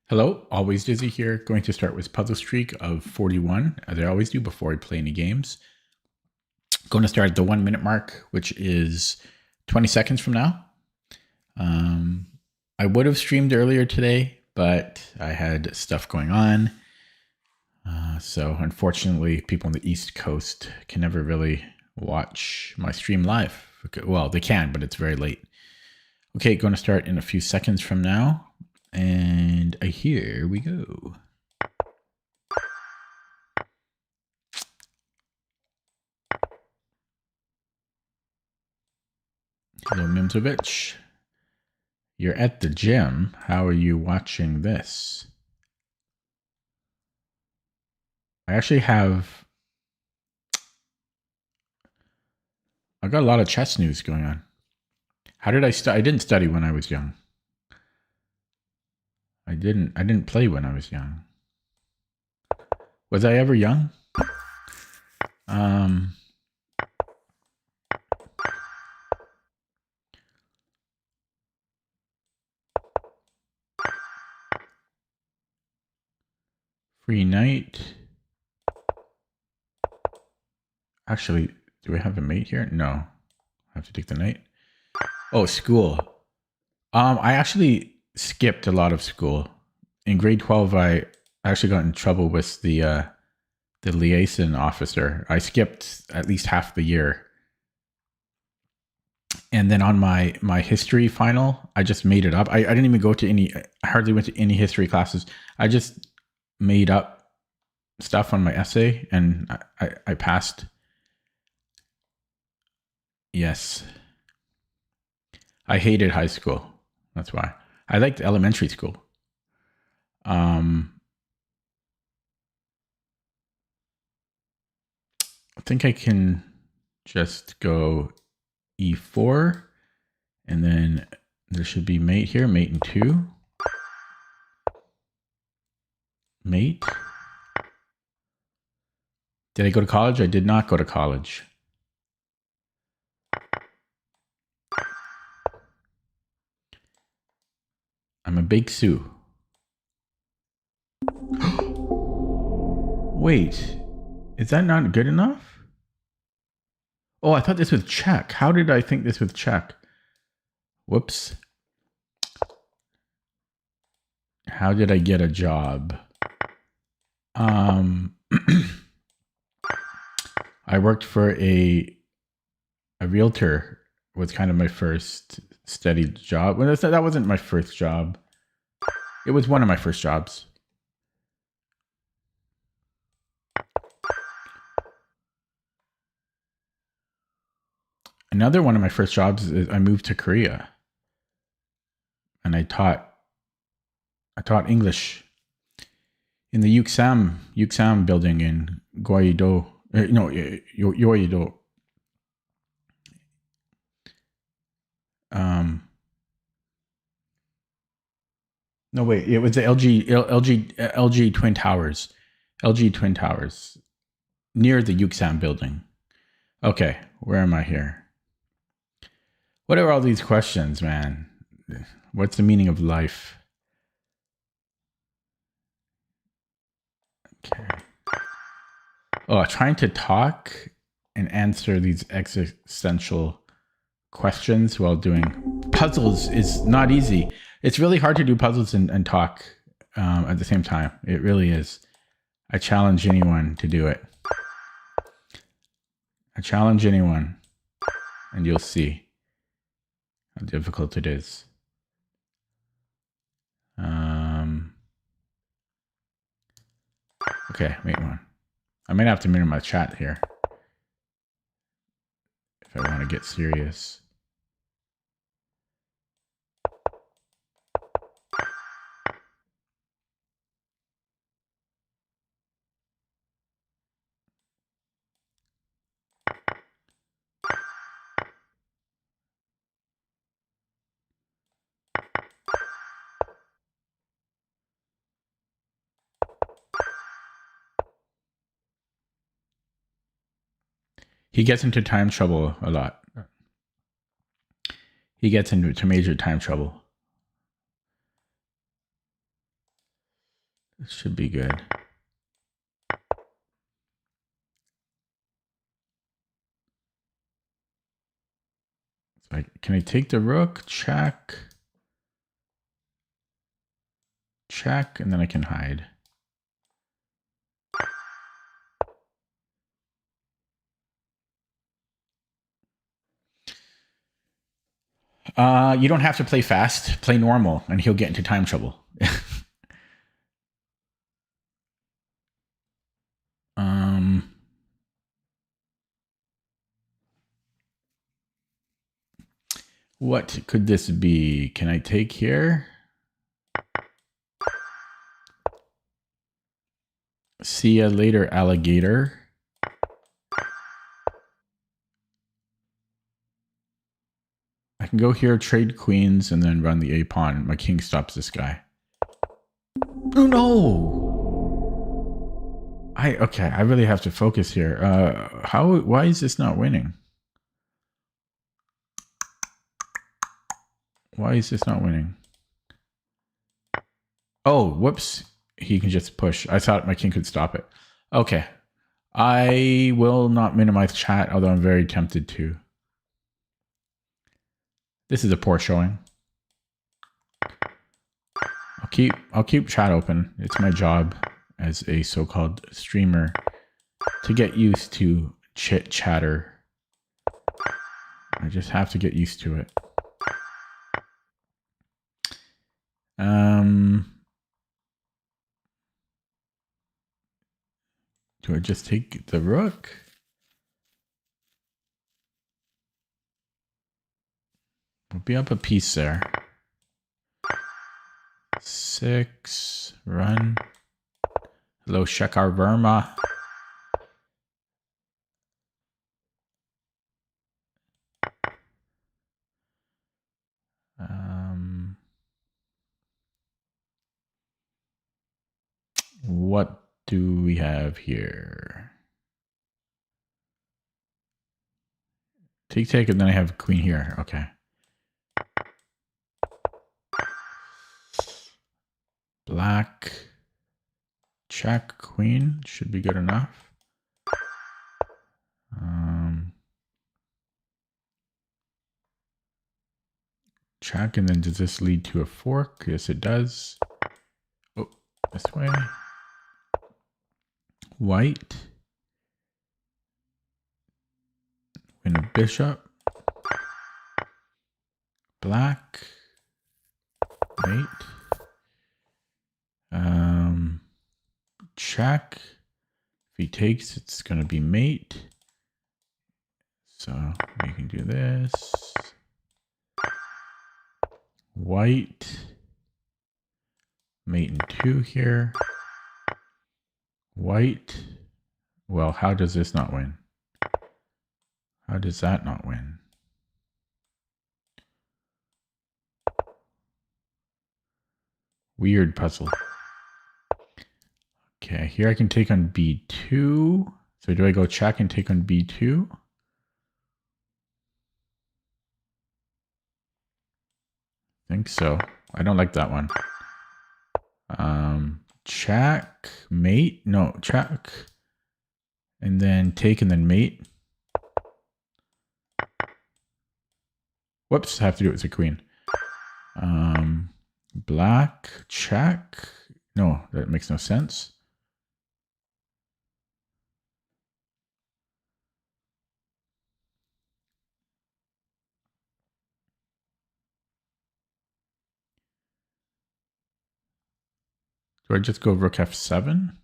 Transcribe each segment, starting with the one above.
Hello, always Dizzy here. Going to start with puzzle streak of 41, as I always do before I play any games. Going to start at the 1 minute mark, which is 20 seconds from now. I would have streamed earlier today, but I had stuff going on. So unfortunately, people on the East Coast can never really watch my stream live. Well, they can, but it's very late. Okay, going to start in a few seconds from now. And here we go. Hello, Mimsovich. You're at the gym. How are you watching this? I actually have... I got a lot of chess news going on. How did I study? I didn't study when I was young. I didn't play when I was young. Was I ever young? Free night. Actually, do I have a mate here? No. I have to take the night. Oh, school. I actually skipped a lot of school. In grade 12, I actually got in trouble with the liaison officer. I skipped at least half the year. And then on my history final, I just made it up. I didn't even go to any, I hardly went to any history classes. I just made up stuff on my essay and I passed. Yes. I hated high school. That's why. I liked elementary school. I think I can just go E4 and then there should be mate here, mate in 2. Mate. Did I go to college? I did not go to college. I'm a big Sioux. Wait, is that not good enough? Oh, I thought this was Czech. How did I think this was Czech? Whoops. How did I get a job? I worked for a realtor. Was kind of my first steady job. Well, that wasn't my first job. It was one of my first jobs. Another one of my first jobs is I moved to Korea. And I taught English in the Yuksam building in Gyeonggi-do. No, Yeouido. No, wait. It was the LG Twin Towers. LG Twin Towers. Near the Yuksam building. Okay, where am I here? What are all these questions, man? What's the meaning of life? Okay. Oh, trying to talk and answer these existential questions while doing puzzles is not easy. It's really hard to do puzzles and talk at the same time. It really is. I challenge anyone to do it. I challenge anyone, and you'll see how difficult it is. Okay, wait one. I might have to mirror my chat here if I want to get serious. He gets into time trouble a lot. He gets into major time trouble. This should be good. So can I take the rook? Check. Check, and then I can hide. You don't have to play fast. Play normal, and he'll get into time trouble. What could this be? Can I take here? See ya later, alligator. I can go here, trade queens, and then run the a pawn. My king stops this guy. Oh no! Okay, I really have to focus here. Why is this not winning? Why is this not winning? Oh, whoops. He can just push. I thought my king could stop it. Okay. I will not minimize chat, although I'm very tempted to. This is a poor showing. I'll keep chat open. It's my job as a so-called streamer to get used to chit chatter. I just have to get used to it. Do I just take the rook? We'll be up a piece there. 6, run. Hello, Shekar Verma. What do we have here? Take, and then I have queen here. Okay. Black. Check, queen. Should be good enough. Check, and then does this lead to a fork? Yes, it does. Oh, this way. White. Win a bishop. Black. Mate. Check. If he takes, it's going to be mate. So we can do this. White. Mate in 2 here. White. Well, how does this not win? How does that not win? Weird puzzle. Okay, here I can take on B2. So do I go check and take on B2? I think so. I don't like that one. Check, mate. No, check. And then take and then mate. Whoops, I have to do it with a queen. Black, check. No, that makes no sense. Do I just go rook f7?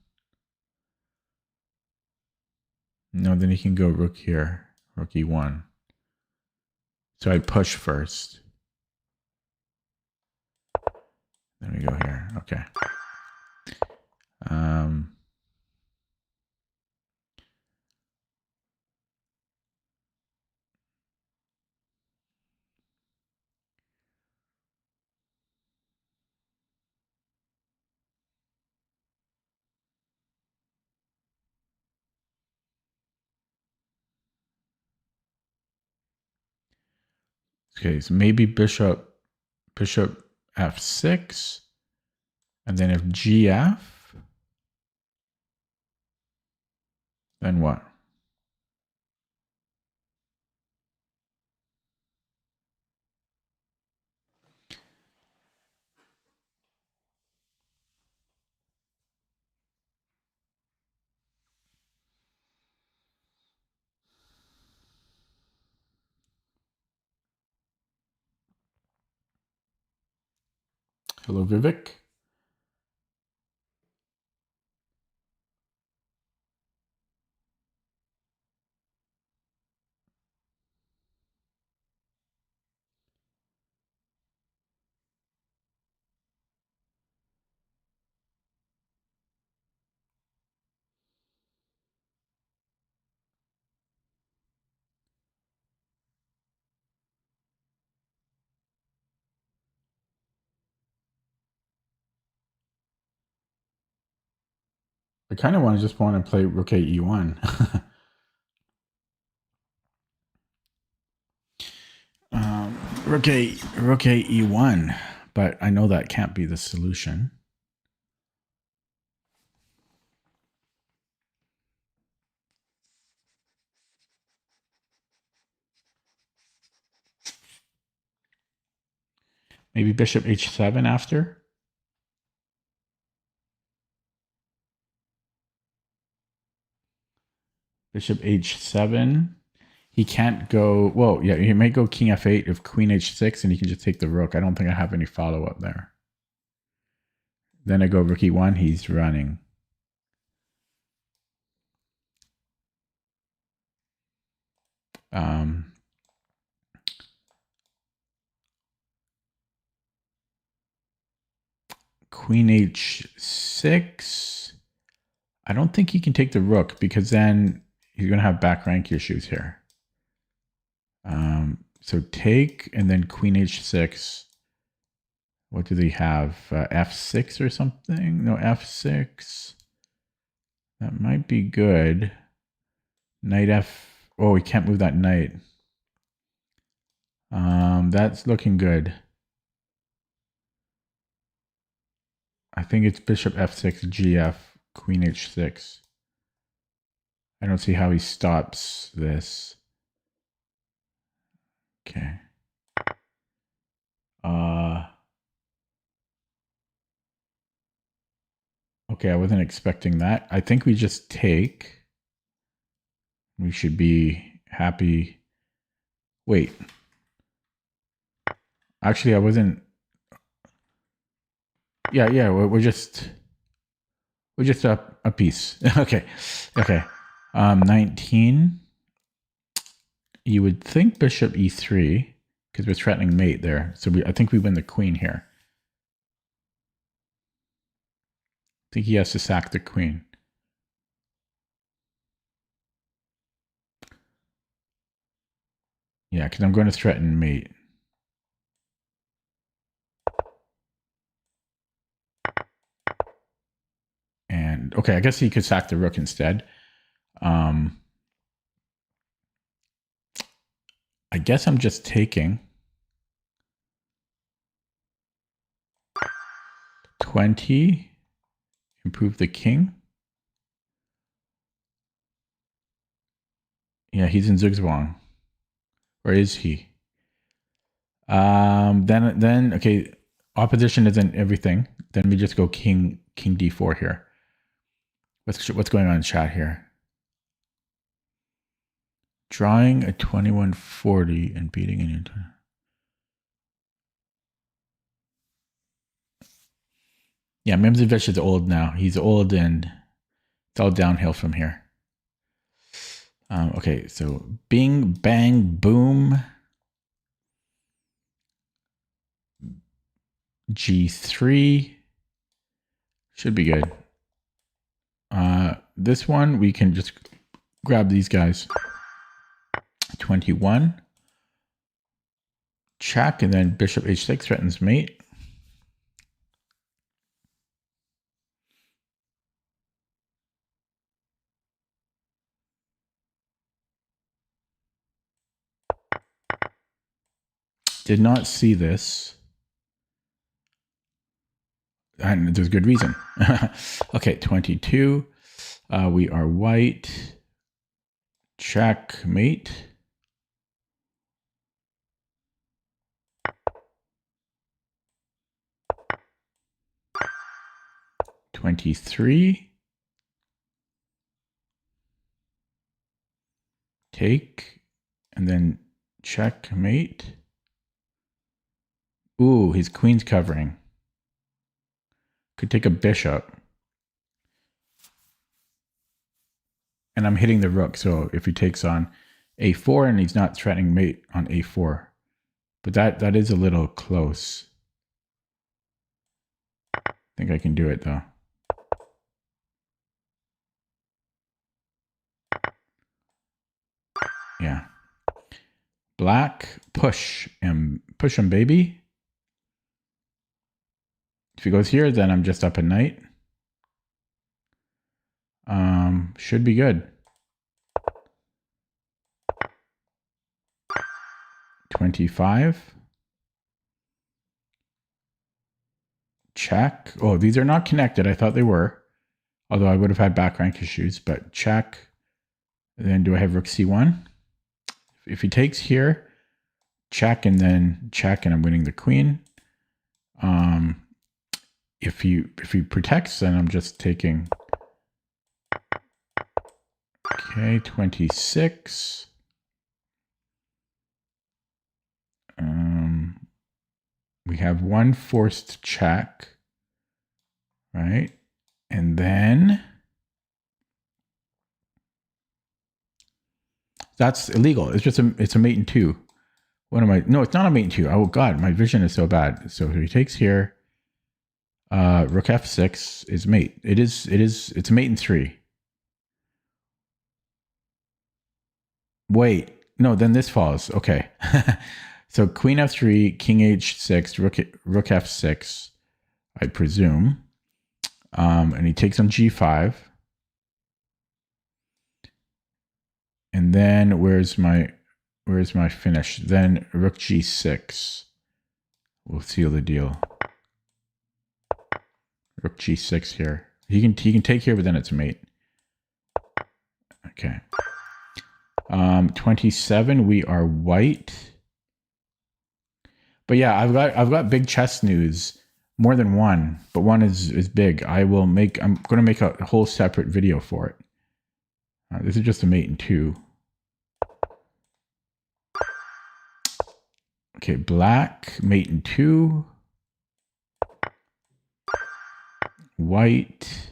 No, then he can go rook here, rook e1. So I push first. Then we go here. Okay. Okay, so maybe bishop f6, and then if gf, Then what? Hello, Vivek. I kind of just want to play Rook A E1. Rook A E1, but I know that can't be the solution. Maybe Bishop H7 after. Bishop H7. He can't go, well, yeah, he may go King F8 if Queen H6, and he can just take the Rook. I don't think I have any follow-up there. Then I go Rook E1, he's running. Queen H6. I don't think he can take the Rook because then he's going to have back rank issues here. So take and then Queen H6. What do they have? F6 or something? No, F6. That might be good. Knight F. Oh, we can't move that knight. That's looking good. I think it's Bishop F6, GF, Queen H6. I don't see how he stops this. Okay. Okay, I wasn't expecting that. I think we just take. We should be happy. Wait. Actually, I wasn't. Yeah, we're just a piece. Okay. 19. You would think Bishop E3 because we're threatening mate there. So I think we win the queen here. I think he has to sack the queen. Yeah, because I'm going to threaten mate. And okay, I guess he could sack the rook instead. I guess I'm just taking 20, improve the king. Yeah, he's in Zugzwang. Or is he? Then okay, opposition isn't everything. Then we just go king d4 here. What's going on in chat here? Drawing a 2140 and beating an intern. Yeah, Mimzovich is old now. He's old and it's all downhill from here. Okay, so bing, bang, boom. G3 should be good. This one, we can just grab these guys. 21. Check, and then Bishop H6 threatens mate. Did not see this. And there's good reason. Okay, 22. We are white. Checkmate. $23. Take, and then checkmate. Ooh, his queen's covering. Could take a bishop. And I'm hitting the rook, so if he takes on a4 and he's not threatening mate on a4. But that is a little close. I think I can do it though. Yeah. Black, push him, baby. If he goes here, then I'm just up a knight. Should be good. 25. Check. Oh, these are not connected. I thought they were. Although I would have had back rank issues, but check. Then do I have rook c1? If he takes here, check and then check, and I'm winning the queen. If he protects, then I'm just taking. Okay, 26. We have one forced check, right? And then that's illegal. It's just it's a mate in 2. What am I? No, it's not a mate in 2. Oh God, my vision is so bad. So he takes here. Rook f6 is mate. It's a mate in 3. Wait, no, then this falls. Okay. So queen f3, king h6, rook f6, I presume. And he takes on g5. And then where's my finish? Then rook g6 will seal the deal. Rook g6 here. He can take here, but then it's a mate. Okay. 27. We are white. But yeah, I've got big chess news. More than one, but one is big. I'm going to make a whole separate video for it. This is just a mate in 2. Okay, black, mate in 2. White.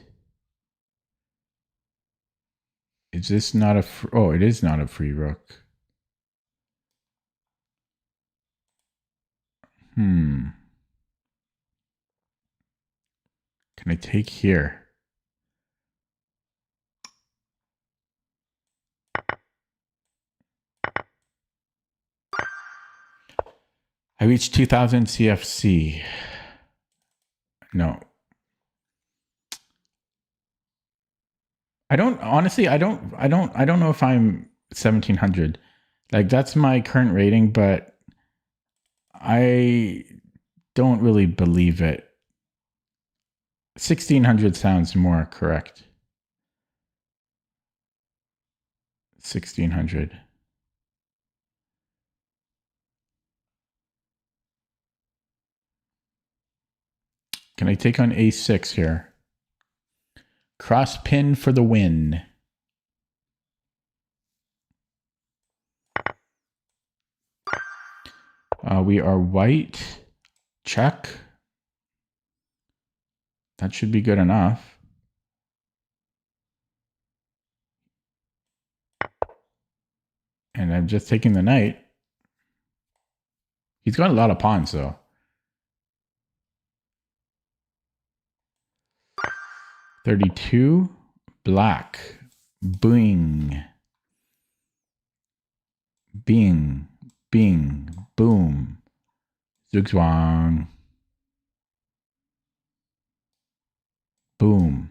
Is this not a... Oh, it is not a free rook. Can I take here? I reached 2000 CFC. No. I don't know if I'm 1700. Like that's my current rating, but I don't really believe it. 1600 sounds more correct. 1600. Can I take on a6 here? Cross pin for the win. We are white. Check. That should be good enough. And I'm just taking the knight. He's got a lot of pawns, though. 32. Black. Bing. Bing. Bing. Boom. Zugzwang. Boom.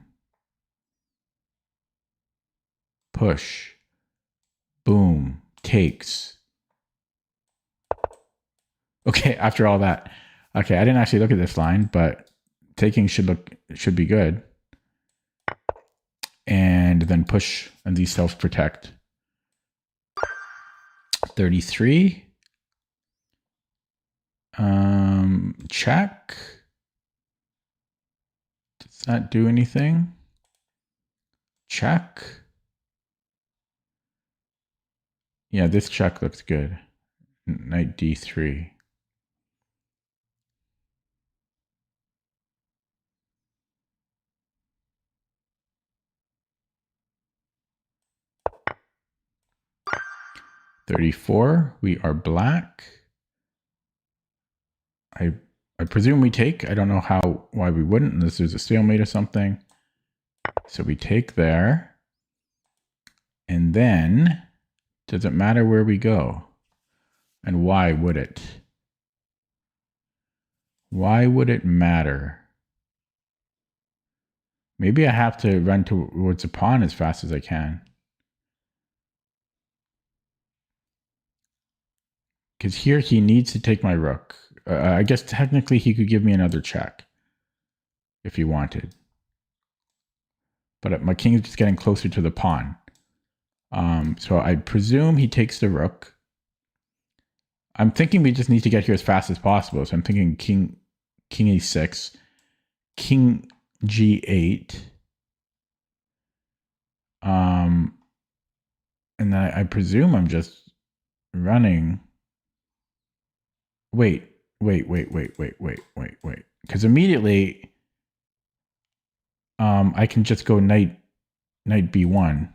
Push. Boom. Takes. Okay, after all that. Okay, I didn't actually look at this line, but taking should be good. And then push and these self-protect. 33. Check. Does that do anything? Check. Yeah, this check looks good. Knight d3. $34. We are black. I presume we take. I don't know why we wouldn't unless there's a stalemate or something. So we take there. And then, does it matter where we go? And why would it? Why would it matter? Maybe I have to run towards the pawn as fast as I can. Because here he needs to take my rook. I guess technically he could give me another check if he wanted. But my king is just getting closer to the pawn. So I presume he takes the rook. I'm thinking we just need to get here as fast as possible. So I'm thinking king e6, king g8. And then I presume I'm just running. Wait. Because immediately I can just go knight b1.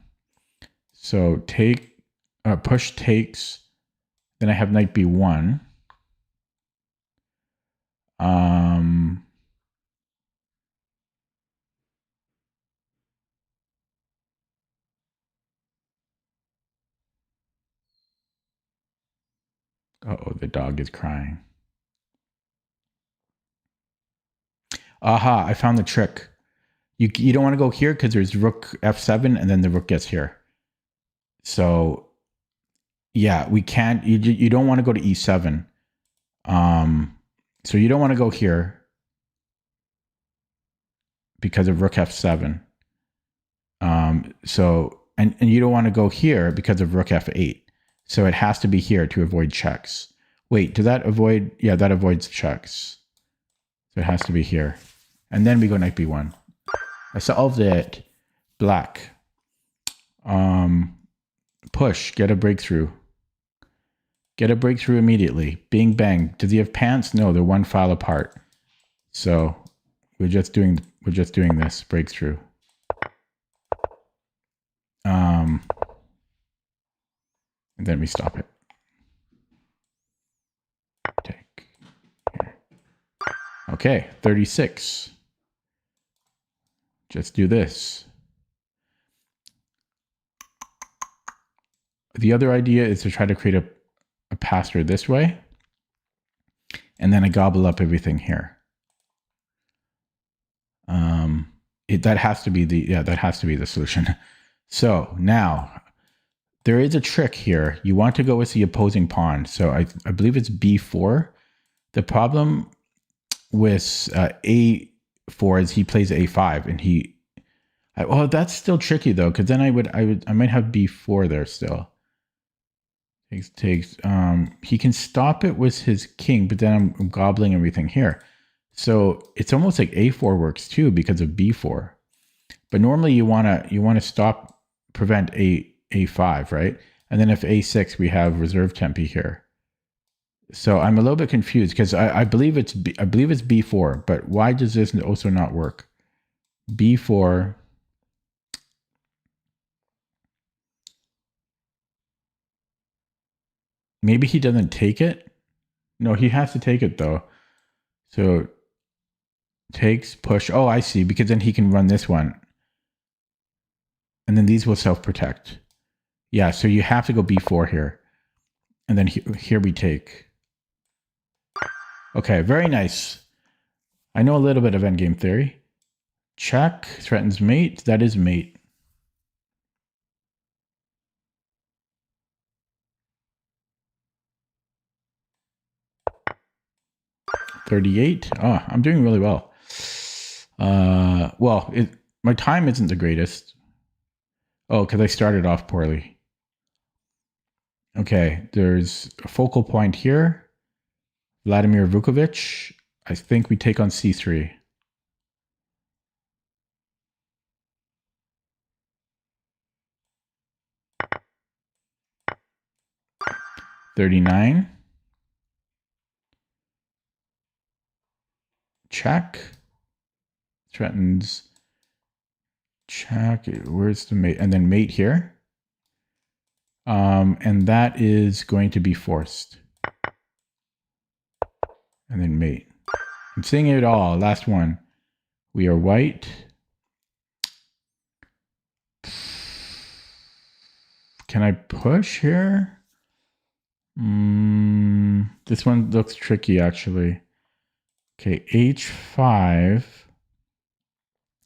So take, push takes, then I have knight b1. Uh-oh, the dog is crying. Aha, I found the trick. You don't want to go here because there's rook f7 and then the rook gets here. So yeah, we can't, you don't want to go to e7. So you don't want to go here because of rook f7. So, and you don't want to go here because of rook f8. So it has to be here to avoid checks. Wait, does that avoid? Yeah, that avoids checks. So it has to be here. And then we go knight b1. I solved it. Black. Push, get a breakthrough. Get a breakthrough immediately. Bing, bang. Does he have pants? No, they're one file apart. So we're just doing this breakthrough. And then we stop it. Take. Here. Okay, 36. Just do this. The other idea is to try to create a passer this way. And then I gobble up everything here. That has to be the solution. So now there is a trick here. You want to go with the opposing pawn. So I believe it's b4. The problem with a4 is he plays a5 and well, that's still tricky though, because then I might have b4 there still. Takes. He can stop it with his king, but then I'm gobbling everything here. So it's almost like a4 works too because of b4. But normally you wanna prevent a5, right? And then if a6, we have reserve tempi here. So I'm a little bit confused because I believe it's b4, but why does this also not work? b4. Maybe he doesn't take it. No, he has to take it though. So takes, push. Oh, I see. Because then he can run this one. And then these will self-protect. Yeah, so you have to go b4 here. And then here we take. Okay, very nice. I know a little bit of endgame theory. Check, threatens mate. That is mate. $38. Oh, I'm doing really well. Well, my time isn't the greatest. Oh, because I started off poorly. Okay, there's a focal point here. Vladimir Vukovic. I think we take on c3. $39. Check. Threatens. Check. Where's the mate? And then mate here. And that is going to be forced. And then mate. I'm seeing it all. Last one. We are white. Can I push here? This one looks tricky, actually. Okay, h5.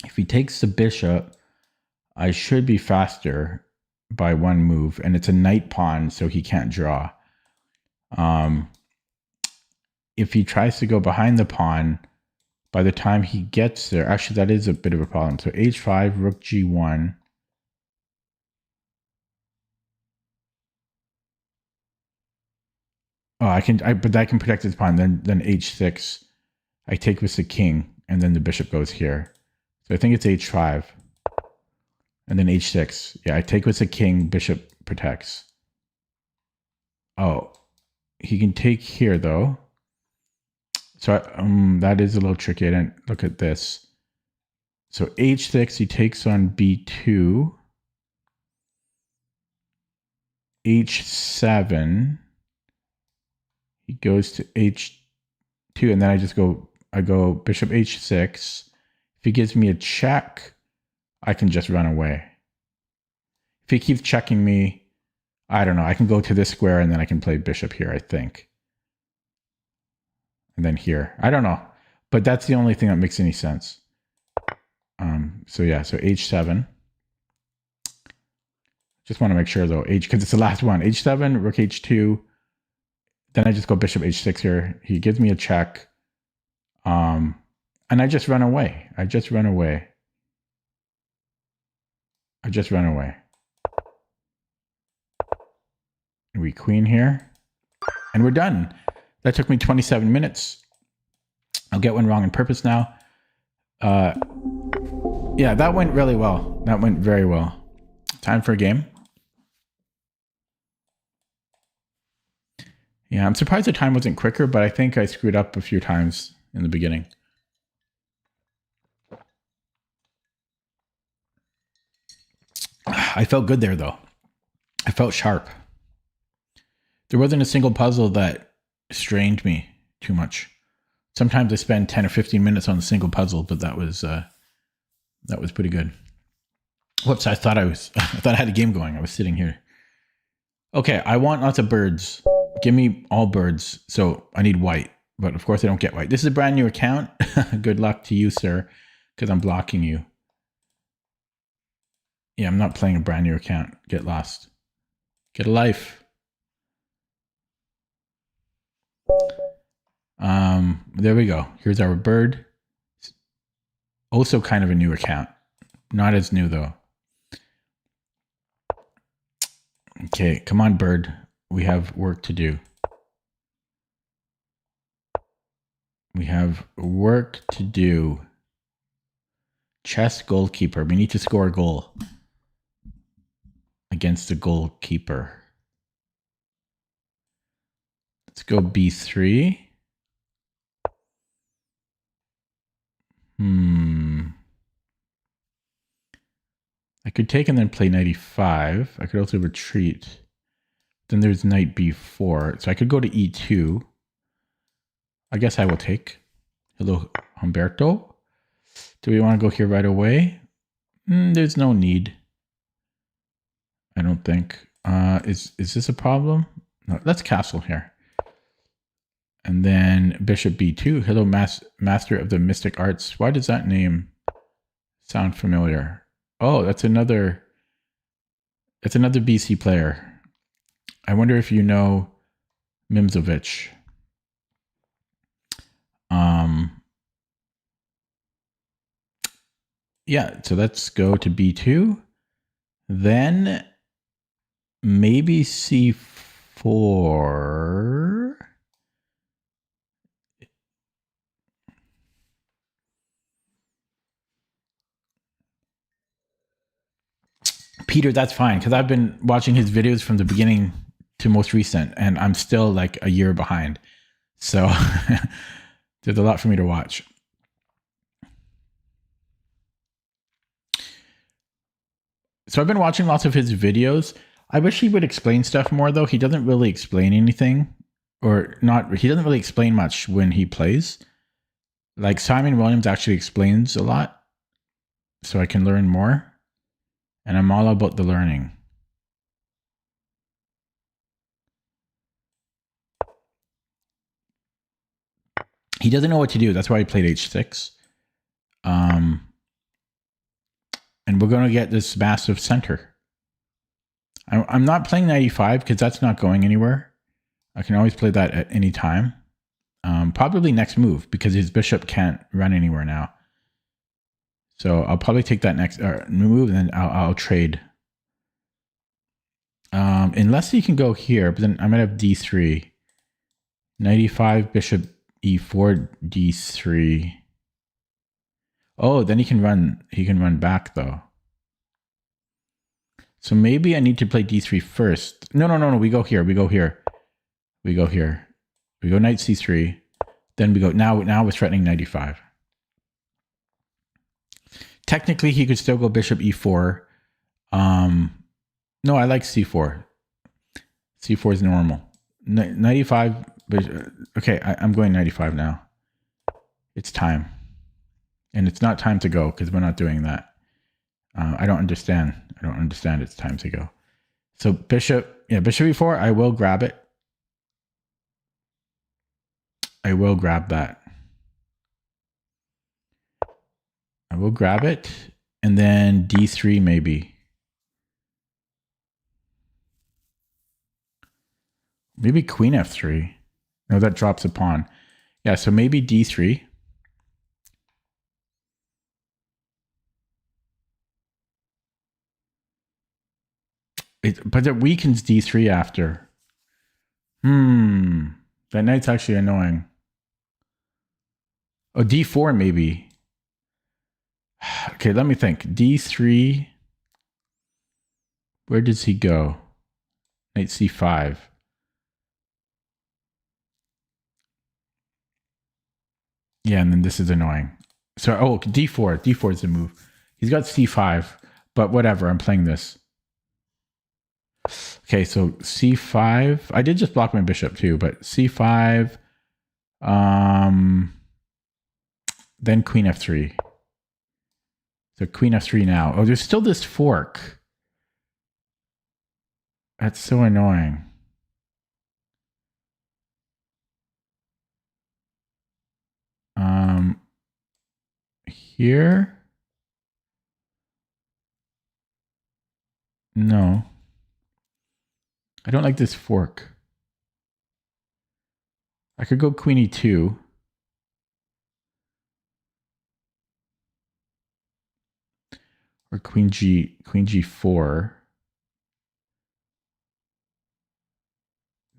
If he takes the bishop, I should be faster by one move, and it's a knight pawn, so he can't draw. If he tries to go behind the pawn, by the time he gets there, actually that is a bit of a problem. So h5, rook g1. Oh, but that can protect his pawn. Then h6. I take with the king, and then the bishop goes here. So I think it's h5. And then h6. Yeah, I take with the king, bishop protects. Oh, he can take here, though. So that is a little tricky. I didn't look at this. So h6, he takes on b2. h7. He goes to h2, and then I go bishop h6. If he gives me a check, I can just run away. If he keeps checking me, I don't know. I can go to this square, and then I can play bishop here, I think. And then here. I don't know. But that's the only thing that makes any sense. So yeah, so h7. Just want to make sure, though, because it's the last one. h7, rook h2. Then I just go bishop h6 here. He gives me a check. And I just run away. I just run away. And we queen here. And we're done. That took me 27 minutes. I'll get one wrong on purpose now. Yeah, that went really well. That went very well. Time for a game. Yeah, I'm surprised the time wasn't quicker, but I think I screwed up a few times in the beginning. I felt good there, though. I felt sharp. There wasn't a single puzzle that strained me too much. Sometimes I spend 10 or 15 minutes on a single puzzle, but that was pretty good. Whoops, I thought I had a game going. I was sitting here. Okay, I want lots of birds. Give me all birds. So I need white, but of course I don't get white. This is a brand new account. Good luck to you, sir, because I'm blocking you. Yeah, I'm not playing a brand new account. Get lost. Get a life. There we go. Here's our bird. Also kind of a new account. Not as new, though. Okay, come on, bird. We have work to do. We have work to do. Chess goalkeeper. We need to score a goal against the goalkeeper. Let's go b3. I could take and then play knight e5. I could also retreat. Then there's knight b4. So I could go to e2. I guess I will take. Hello, Humberto. Do we want to go here right away? There's no need. I don't think. Is this a problem? No, let's castle here. And then bishop b2. Hello, master of the mystic arts. Why does that name sound familiar? Oh, that's another BC player. I wonder if you know Mimzovic. Yeah, so let's go to b2. Then maybe c4. e4. Peter, that's fine, because I've been watching his videos from the beginning to most recent, and I'm still like a year behind. So there's a lot for me to watch. So I've been watching lots of his videos. I wish he would explain stuff more, though. He doesn't really explain anything, or not. He doesn't really explain much when he plays. Like Simon Williams actually explains a lot, so I can learn more. And I'm all about the learning. He doesn't know what to do. That's why he played h6. And we're going to get this massive center. I'm not playing knight e5 because that's not going anywhere. I can always play that at any time. Probably next move because his bishop can't run anywhere now. So I'll probably take that next move and then I'll trade. Unless he can go here, but then I'm going to have d3. Knight e5, bishop e4, d3. Oh, then he can run back though. So maybe I need to play d3 first. No, we go here. We go knight c3. Then we go, now we're threatening knight e5. Technically, he could still go bishop e4. No, I like c4. c4 is normal. Knight e5. Okay, I'm going knight e5 now. It's time. And it's not time to go because we're not doing that. I don't understand. It's time to go. So bishop e4, I will grab it. I will grab that. I will grab it. And then d3 maybe. Maybe queen f3. No, that drops a pawn. Yeah, so maybe d3. But it weakens d3 after. That knight's actually annoying. Oh, d4 maybe. Okay, let me think. d3. Where does he go? Knight c5. Yeah, and then this is annoying. So, oh, d4. d4 is the move. He's got c5, but whatever. I'm playing this. Okay, so c5. I did just block my bishop too, but c5. Then queen f3. So queen f3 now. Oh, there's still this fork. That's so annoying. Here? No. I don't like this fork. I could go queen e2. Or queen g4.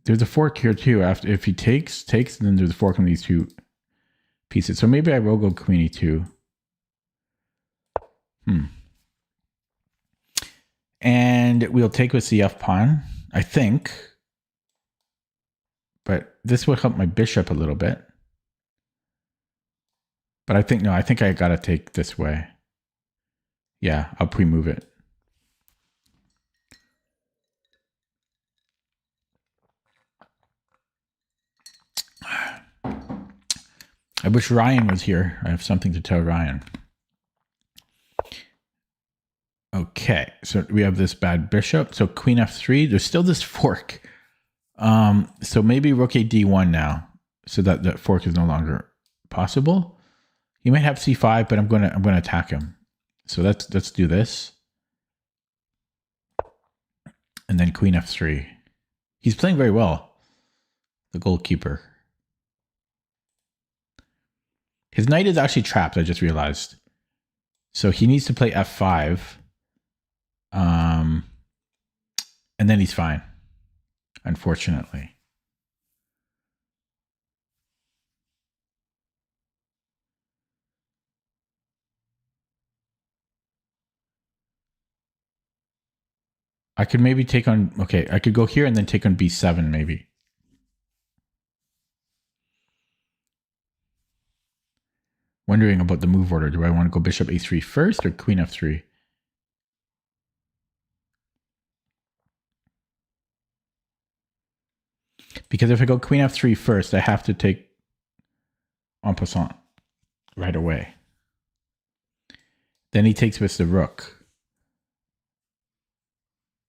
There's a fork here too. After if he takes, and then there's a fork on these two pieces. So maybe I will go queen e2. And we'll take with the f pawn, I think. But this will help my bishop a little bit. But I think I gotta take this way. Yeah, I'll pre-move it. I wish Ryan was here. I have something to tell Ryan. Okay, so we have this bad bishop. So queen f3. There's still this fork. So maybe rook a d1 now, so that the fork is no longer possible. He might have c5, but I'm gonna attack him. So let's do this. And then queen f3. He's playing very well, the goalkeeper. His knight is actually trapped, I just realized. So he needs to play f5. And then he's fine. unfortunately. I could maybe take on, okay, I could go here and then take on b7 maybe. Wondering about the move order. Do I want to go bishop a3 first or queen f3? Because if I go queen f3 first, I have to take en passant right away. Then he takes with the rook.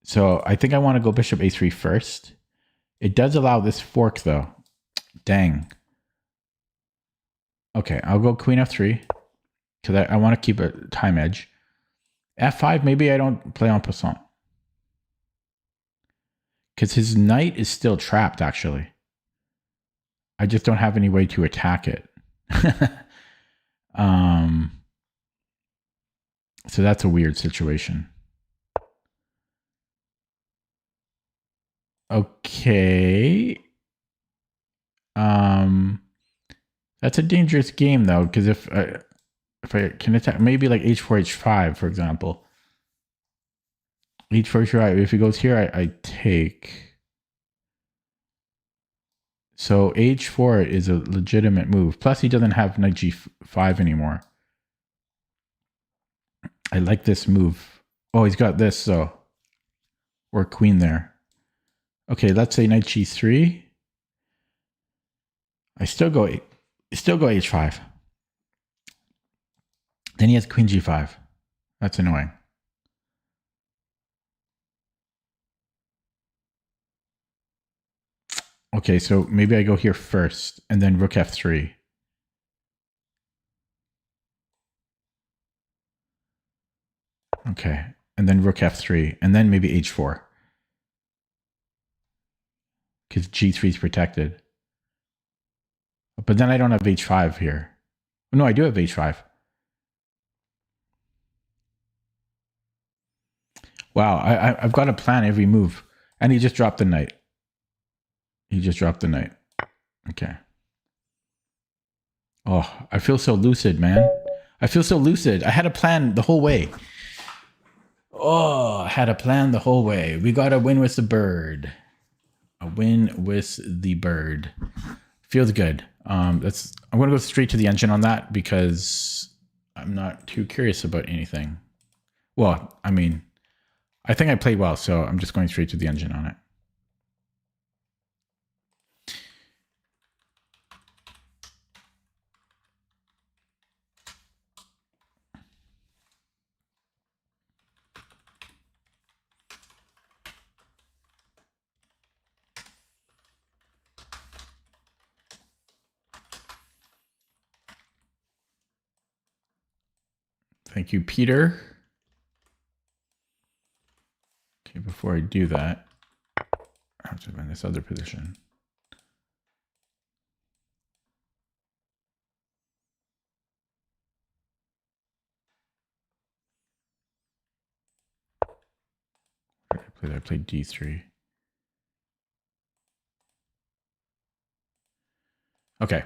So I think I want to go bishop a3 first. It does allow this fork though. Dang. Okay, I'll go queen f3 because I want to keep a time edge. f5, maybe I don't play en passant. Because his knight is still trapped, actually. I just don't have any way to attack it. So that's a weird situation. Okay. That's a dangerous game though, because if I can attack, maybe like h4, h5, for example. H4, h5. If he goes here, I take. So h4 is a legitimate move. Plus, he doesn't have knight g5 anymore. I like this move. Oh, he's got this, so. Or queen there. Okay, let's say knight g3. I still go h5. Then he has queen g5. That's annoying. Okay, so maybe I go here first and then rook f3. Okay, and then rook f3 and then maybe h4. Because g3 is protected. But then I don't have h5 here. No, I do have h5. Wow, I've got to plan every move. And he just dropped the knight. He just dropped the knight. Okay. Oh, I feel so lucid, man. I feel so lucid. I had a plan the whole way. Oh, I had a plan the whole way. We got a win with the bird. A win with the bird. Feels good. I'm going to go straight to the engine on that because I'm not too curious about anything. Well, I mean, I think I played well, so I'm just going straight to the engine on it. Thank you, Peter. Okay, before I do that, I have to find this other position. I played d3. Okay.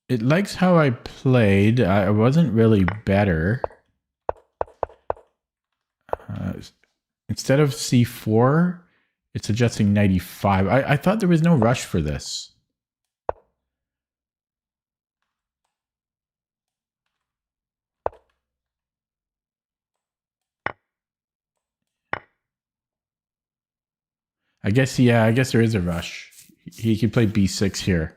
It likes how I played. I wasn't really better. Instead of c4, it's suggesting knight e5. I thought there was no rush for this. I guess, yeah, I guess there is a rush. He could play b6 here.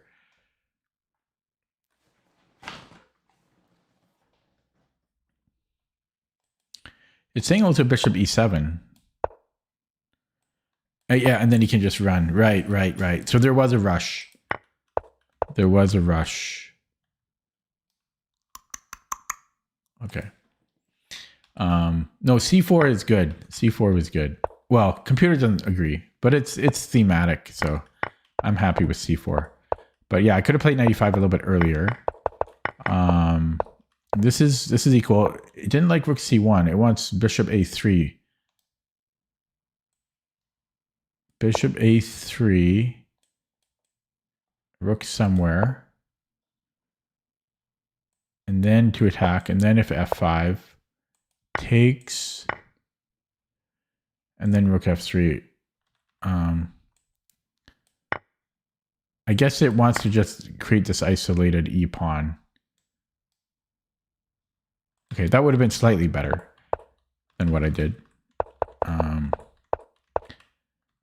It's saying also bishop e7. Yeah, and then he can just run. Right. So there was a rush. There was a rush. Okay. No, c4 is good. C4 was good. Well, computer doesn't agree, but it's thematic, so I'm happy with c4. But yeah, I could have played 95 a little bit earlier. This is equal. It didn't like rook c1. It wants bishop a3. bishop a3, rook somewhere, and then to attack, and then if f5 takes, and then rook f3. I guess it wants to just create this isolated e pawn. Okay, that would have been slightly better than what I did.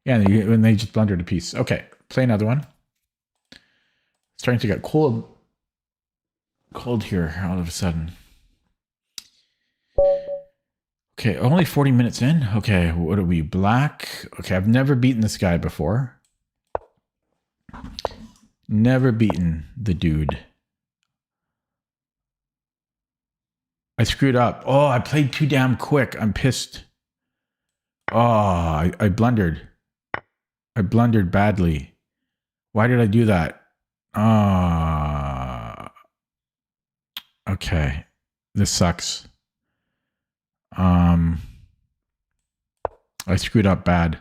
Yeah, when they just blundered a piece. Okay, play another one. Starting to get cold here all of a sudden. Okay, only 40 minutes in. Okay, what are we? Black. Okay, I've never beaten this guy before. Never beaten the dude. I screwed up. Oh, I played too damn quick. I'm pissed. Oh, I blundered. I blundered badly. Why did I do that? Okay. This sucks. I screwed up bad.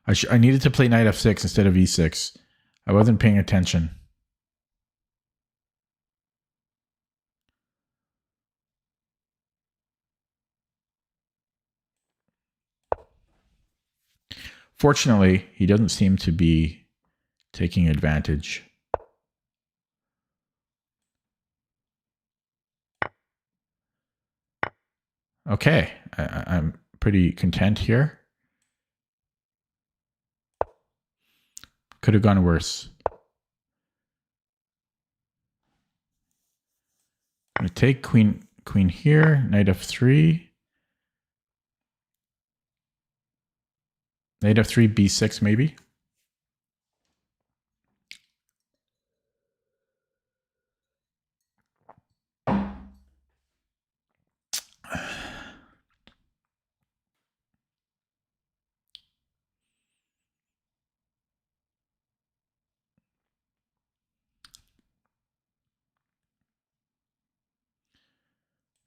I needed to play knight f6 instead of e6. I wasn't paying attention. Fortunately, he doesn't seem to be taking advantage. Okay, I'm pretty content here. Could have gone worse. I'm going to take queen here, knight f3. Knight f3, b6 maybe.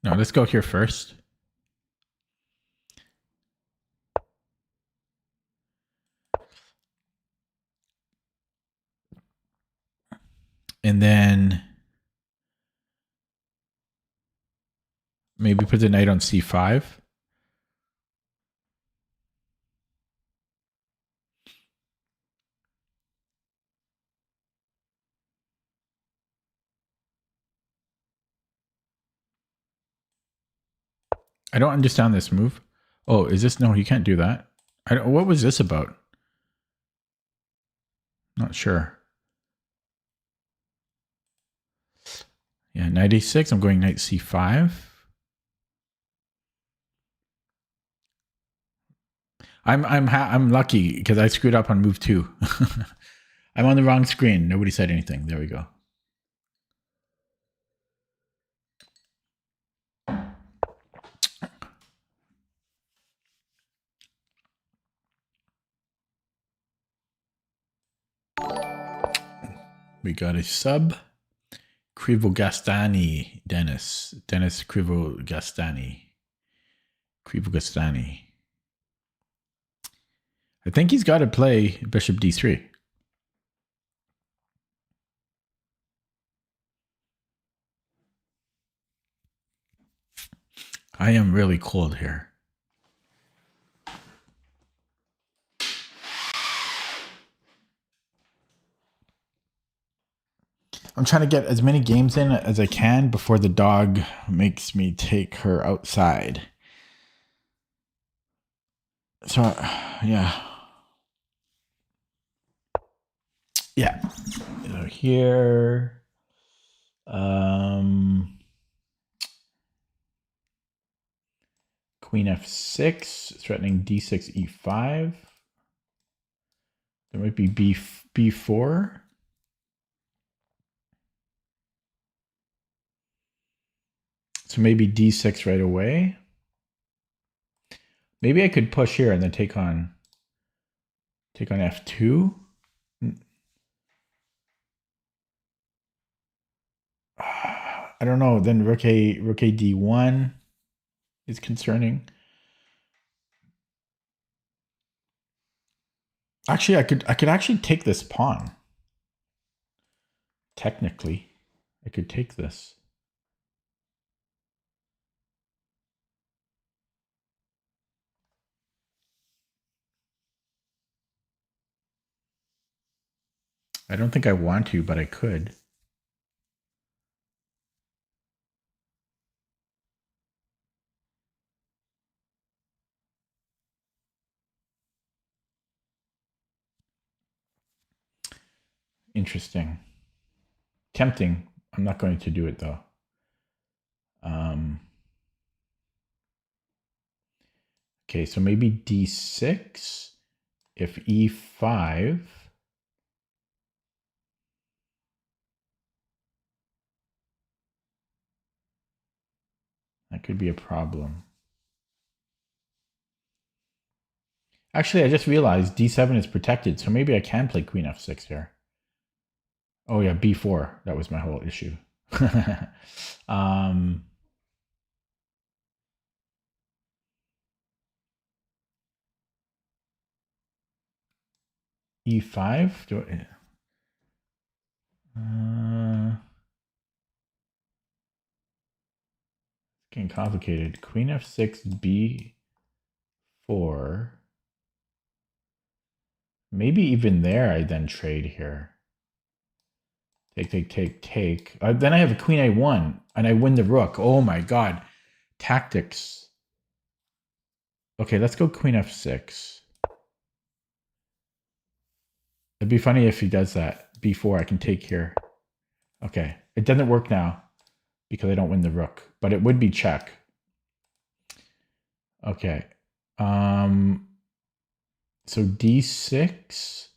No, let's go here first. And then maybe put the knight on c5. I don't understand this move. Oh, is this? No, you can't do that. What was this about? Not sure. Yeah, knight a6. I'm going knight c5. I'm lucky because I screwed up on move 2. I'm on the wrong screen. Nobody said anything. There we go. We got a sub. Krivogastani, Dennis Krivogastani. I think he's got to play bishop d3. I am really cold here. I'm trying to get as many games in as I can before the dog makes me take her outside. So, yeah. Yeah. So here. Queen f6, threatening d6, e5. There might be b4. So maybe d6 right away. Maybe I could push here and then take on f2. I don't know. Then rook a d1 is concerning. Actually, I could actually take this pawn. Technically, I could take this. I don't think I want to, but I could. Interesting. Tempting. I'm not going to do it though. Okay, so maybe d6. If e5. That could be a problem. Actually, I just realized d7 is protected, so maybe I can play queen f6 here. Oh yeah, b4. That was my whole issue. e5. Do I, it's getting complicated. Queen f6, b4. Maybe even there I then trade here. Take. Then I have a queen a1, and I win the rook. Oh my god. Tactics. Okay, let's go queen f6. It'd be funny if he does that. b4, I can take here. Okay, it doesn't work now because I don't win the rook, but it would be check. Okay. So d6,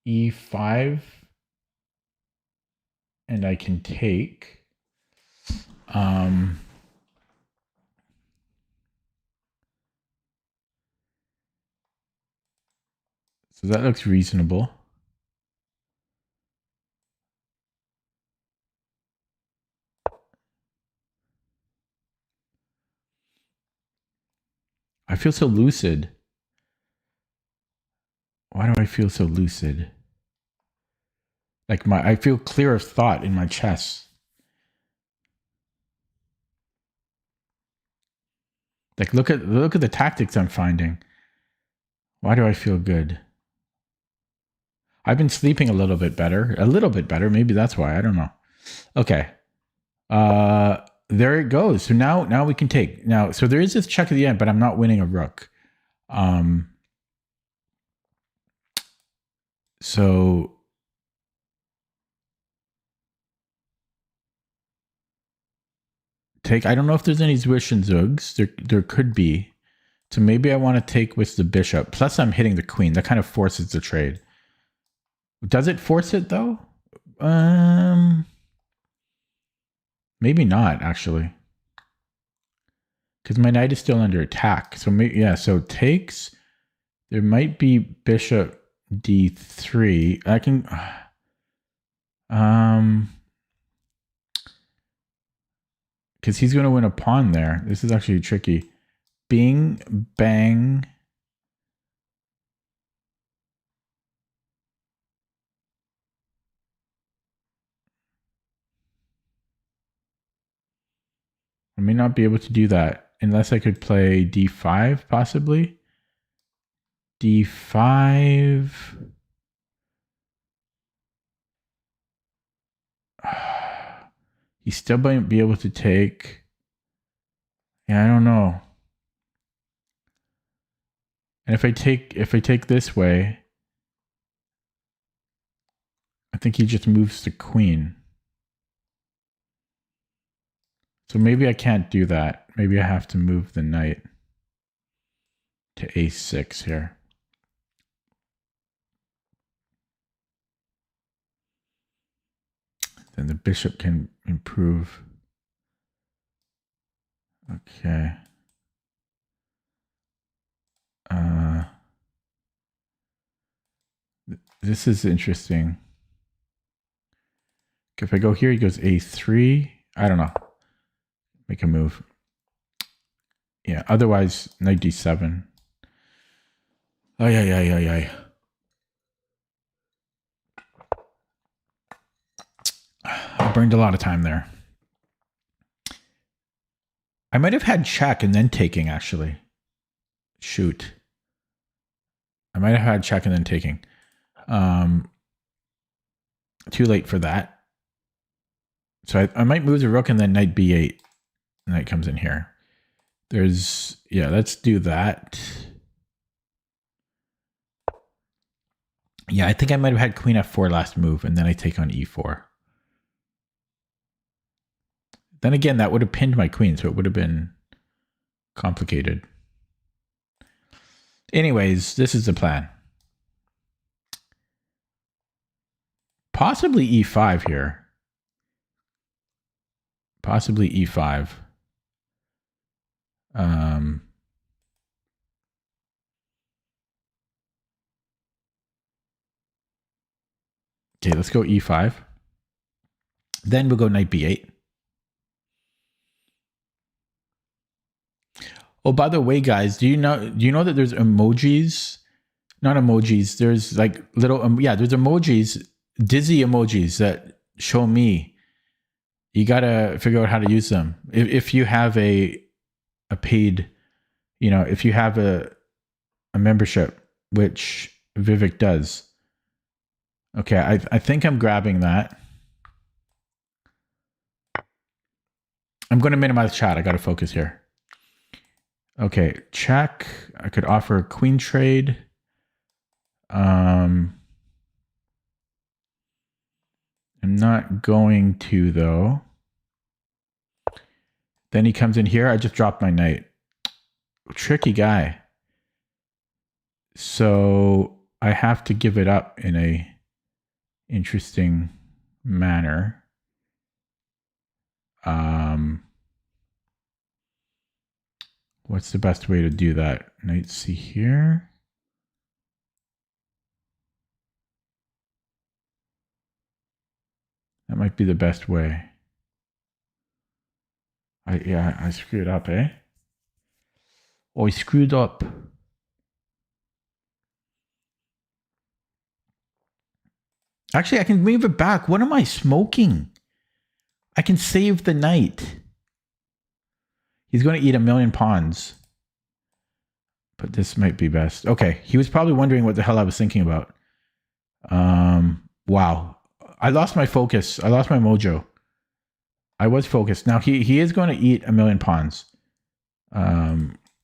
e5, and I can take. So that looks reasonable. I feel so lucid. Why do I feel so lucid? Like I feel clear of thought in my chest. Like look at the tactics I'm finding. Why do I feel good? I've been sleeping a little bit better. Maybe that's why. I don't know. Okay. There it goes. So now we can take. Now, so there is this check at the end, but I'm not winning a rook. So take. I don't know if there's any Zwisch and Zugs. There could be. So maybe I want to take with the bishop. Plus, I'm hitting the queen. That kind of forces the trade. Does it force it though? Maybe not actually, because my knight is still under attack. So maybe, yeah. So takes. There might be bishop d3. I can. Because he's going to win a pawn there. This is actually tricky. Bing, bang. I may not be able to do that unless I could play d5 possibly. d5. He still might be able to take. Yeah, I don't know. And if I take this way, I think he just moves the queen. So maybe I can't do that. Maybe I have to move the knight to a6 here. Then the bishop can improve. Okay. This is interesting. If I go here, he goes a3. I don't know. Make a move. Yeah, otherwise, knight d7. Oh, yeah. burned a lot of time there. I might have had check and then taking, actually. Shoot. I might have had check and then taking. Too late for that. So I might move the rook and then knight b8. Knight comes in here. Yeah, let's do that. Yeah, I think I might have had queen f4 last move, and then I take on e4. Then again, that would have pinned my queen, so it would have been complicated. Anyways, this is the plan. Possibly e5 here. Possibly e5. Okay, let's go e5. Then we'll go knight b8. Oh, by the way, guys, do you know that there's emojis? Not emojis. There's like little there's emojis, dizzy emojis that show me. You gotta figure out how to use them. If you have a paid, if you have a membership, which Vivek does. Okay, I think I'm grabbing that. I'm going to minimize chat. I got to focus here. Okay, check. I could offer a queen trade. I'm not going to, though. Then he comes in here. I just dropped my knight. Tricky guy. So I have to give it up in a interesting manner. What's the best way to do that? Knight C here. That might be the best way. I screwed up, eh? Oh, I screwed up. Actually, I can move it back. What am I smoking? I can save the knight. He's going to eat a million pawns. But this might be best. Okay, he was probably wondering what the hell I was thinking about. Wow. I lost my focus. I lost my mojo. I was focused. Now, he is going to eat a million pawns.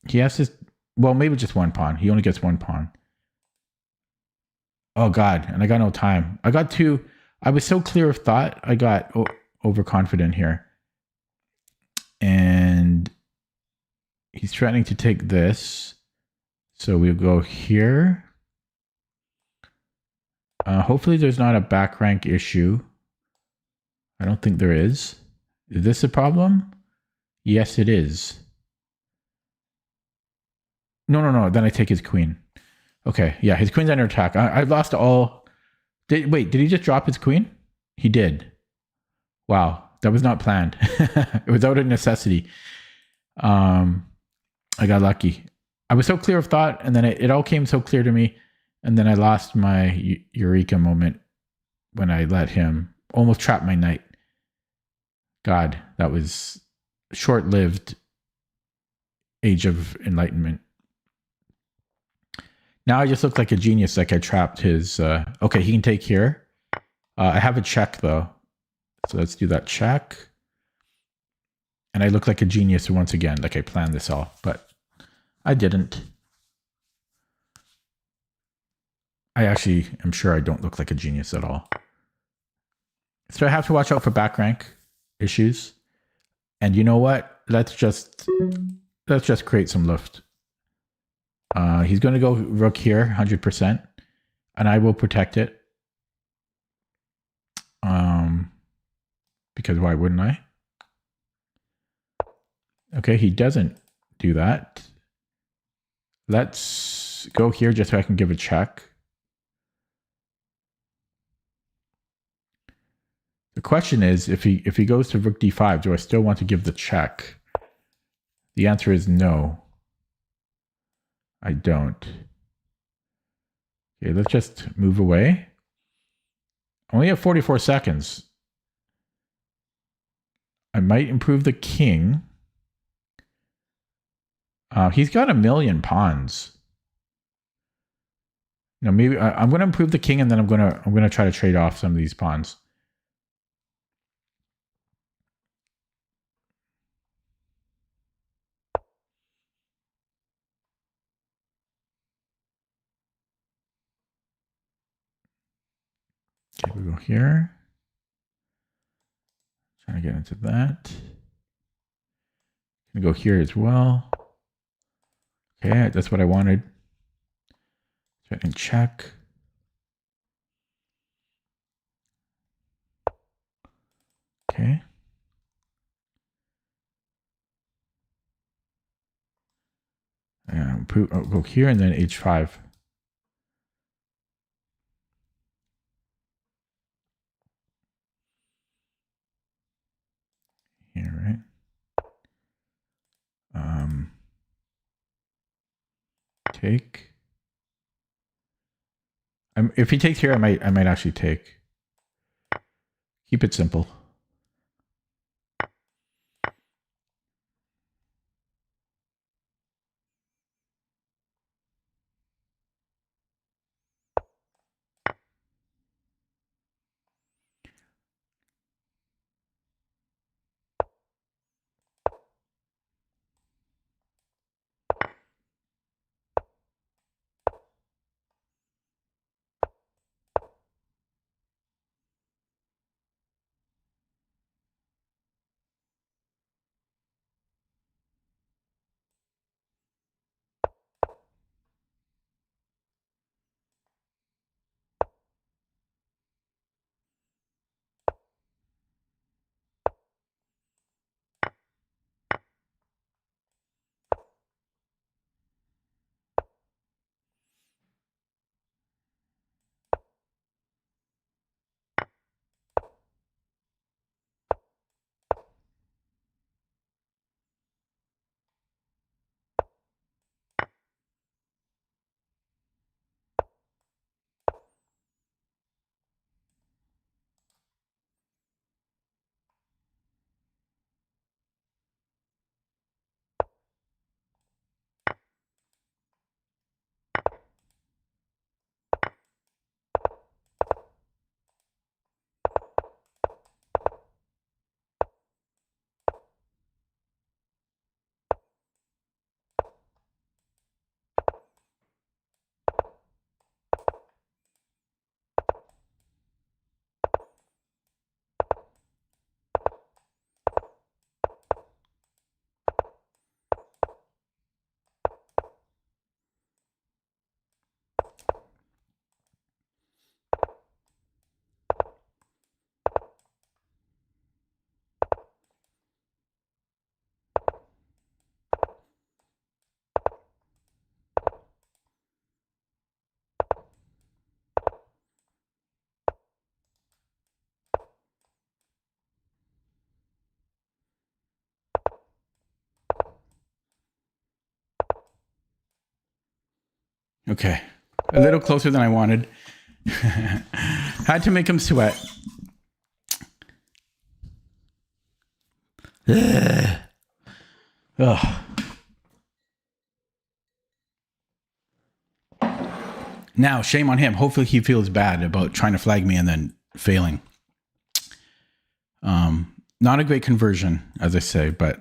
He has to... Well, maybe just one pawn. He only gets one pawn. Oh, God. And I got no time. I got two... I was so clear of thought. I got overconfident here. And he's threatening to take this. So we'll go here. Hopefully there's not a back rank issue. I don't think there is. Is this a problem? Yes, it is. No. Then I take his queen. Okay, yeah, his queen's under attack. I've lost all... Wait, did he just drop his queen? He did. Wow, that was not planned. It was out of necessity. I got lucky. I was so clear of thought, and then it all came so clear to me, and then I lost my eureka moment when I let him almost trap my knight. God, that was short-lived age of enlightenment. Now I just look like a genius, like I trapped his... okay, he can take here. I have a check, though. So let's do that check. And I look like a genius once again, like I planned this all. But I didn't. I actually am sure I don't look like a genius at all. So I have to watch out for back rank issues. And you know what? Let's just create some lift. He's going to go rook here, 100%, and I will protect it. Because why wouldn't I? Okay, he doesn't do that. Let's go here just so I can give a check. The question is, if he goes to rook d5, do I still want to give the check? The answer is no. I don't. Okay, let's just move away. I only have 44 seconds. I might improve the king. He's got 1,000,000 pawns. You know, maybe I'm going to improve the king, and then I'm going to try to trade off some of these pawns. Okay, we go here. Trying to get into that. Gonna go here as well. Okay, that's what I wanted. Try and check. Okay. I'll go here and then H5. Here, right? Take. If he takes here, I might actually take. Keep it simple. Okay. A little closer than I wanted. Had to make him sweat. Ugh. Now, shame on him. Hopefully he feels bad about trying to flag me and then failing. Not a great conversion, as I say, but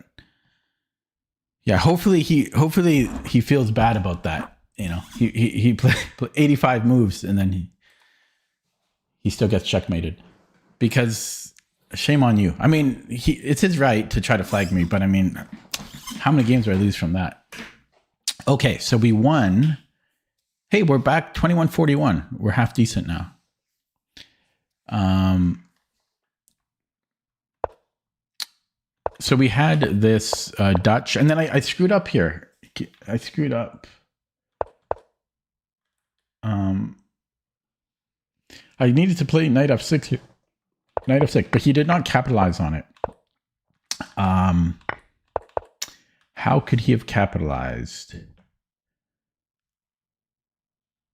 yeah, hopefully he feels bad about that. You know, he played 85 moves and then he still gets checkmated, because shame on you. I mean, it's his right to try to flag me, but I mean, how many games do I lose from that? Okay, so we won. Hey, we're back 21-41. We're half decent now. So we had this Dutch, and then I screwed up here. I screwed up. I needed to play knight f6 here. Knight f6, but he did not capitalize on it. How could he have capitalized?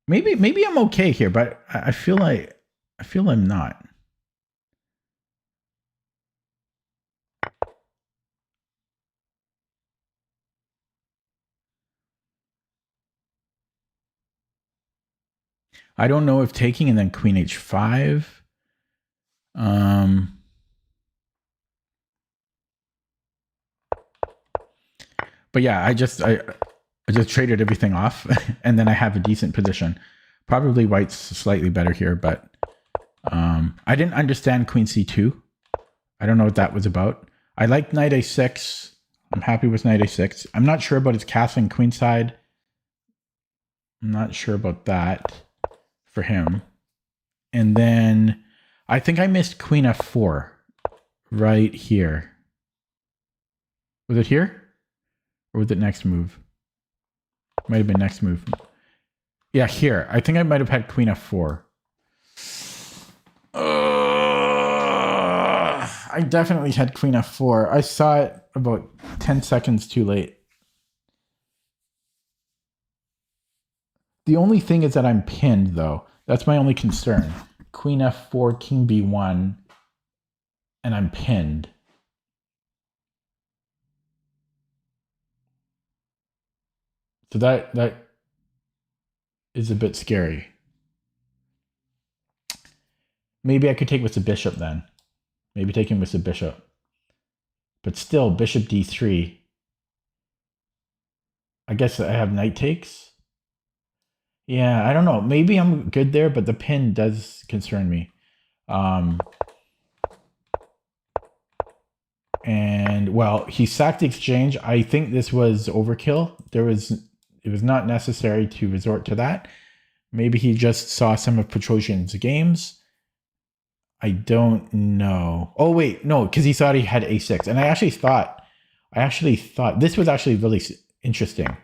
Maybe I'm okay here, but I feel I'm not. I don't know if taking and then queen h5. But yeah, I just traded everything off, and then I have a decent position. Probably white's slightly better here, but I didn't understand queen c2. I don't know what that was about. I like knight a6. I'm happy with knight a6. I'm not sure about his castling queenside. I'm not sure about that for him. And then I think I missed queen f4 right here. Was it here? Or was it next move? Might have been next move. Yeah, here. I think I might have had queen f4. I definitely had queen f4. I saw it about 10 seconds too late. The only thing is that I'm pinned, though. That's my only concern. Queen f4, king b1, and I'm pinned. So that is a bit scary. Maybe I could take with the bishop then. Maybe taking with the bishop. But still, bishop d3. I guess I have knight takes. Yeah, I don't know. Maybe I'm good there, but the pin does concern me. And well, he sacked the exchange. I think this was overkill. It was not necessary to resort to that. Maybe he just saw some of Petrosian's games. I don't know. Oh wait, no, because he thought he had a6, and I actually thought this was actually really interesting.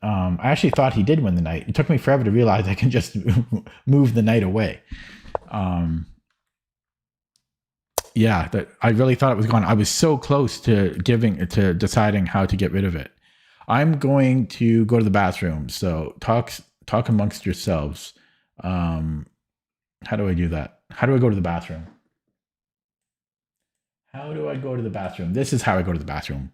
I actually thought he did win the knight. It took me forever to realize I can just move the knight away. Yeah, that I really thought it was gone. I was so close to deciding how to get rid of it. I'm going to go to the bathroom. So talk amongst yourselves. How do I do that? How do I go to the bathroom? How do I go to the bathroom? This is how I go to the bathroom.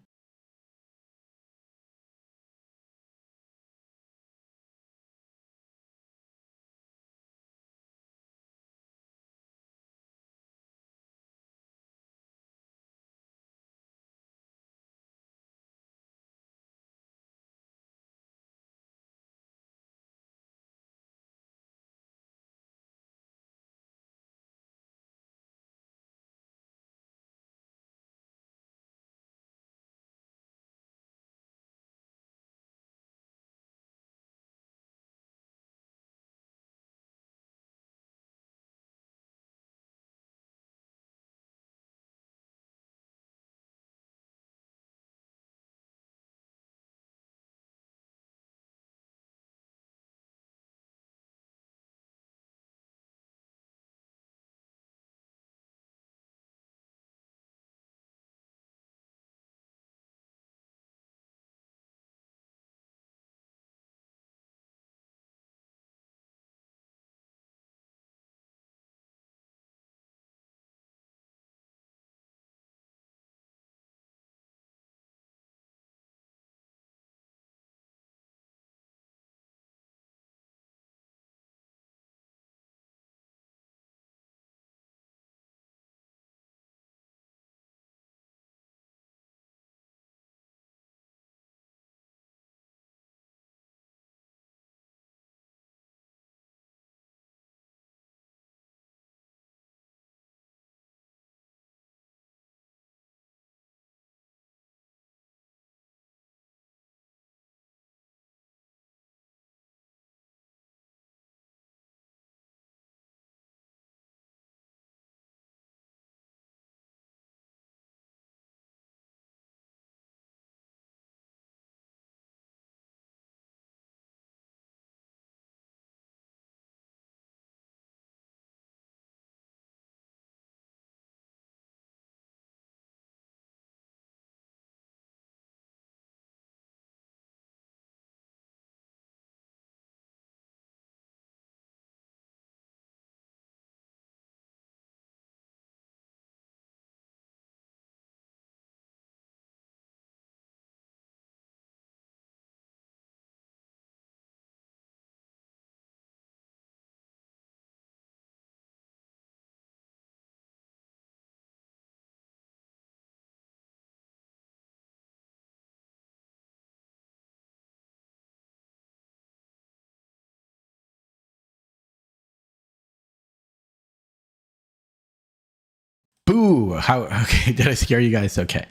Ooh, how, okay, did I scare you guys? Okay.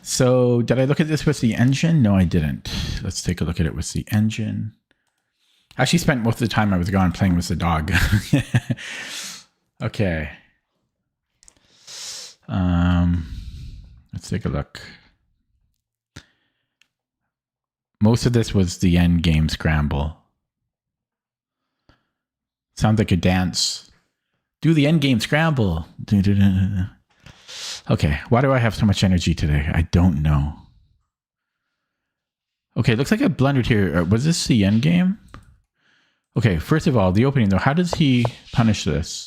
So did I look at this with the engine? No, I didn't. Let's take a look at it with the engine. I actually spent most of the time I was gone playing with the dog. Okay. Let's take a look. Most of this was the end game scramble. Sounds like a dance. Do the end game scramble. Okay, why do I have so much energy today? I don't know. Okay, looks like I blundered here. Was this the end game? Okay, first of all, the opening though. How does he punish this?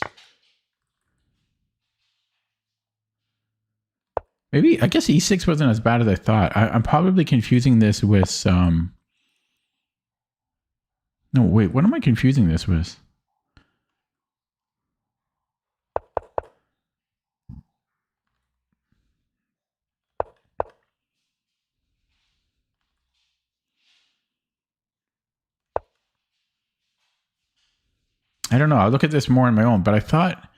Maybe, I guess E6 wasn't as bad as I thought. I'm probably confusing this with no, wait, what am I confusing this with? I don't know. I'll look at this more on my own, but I thought,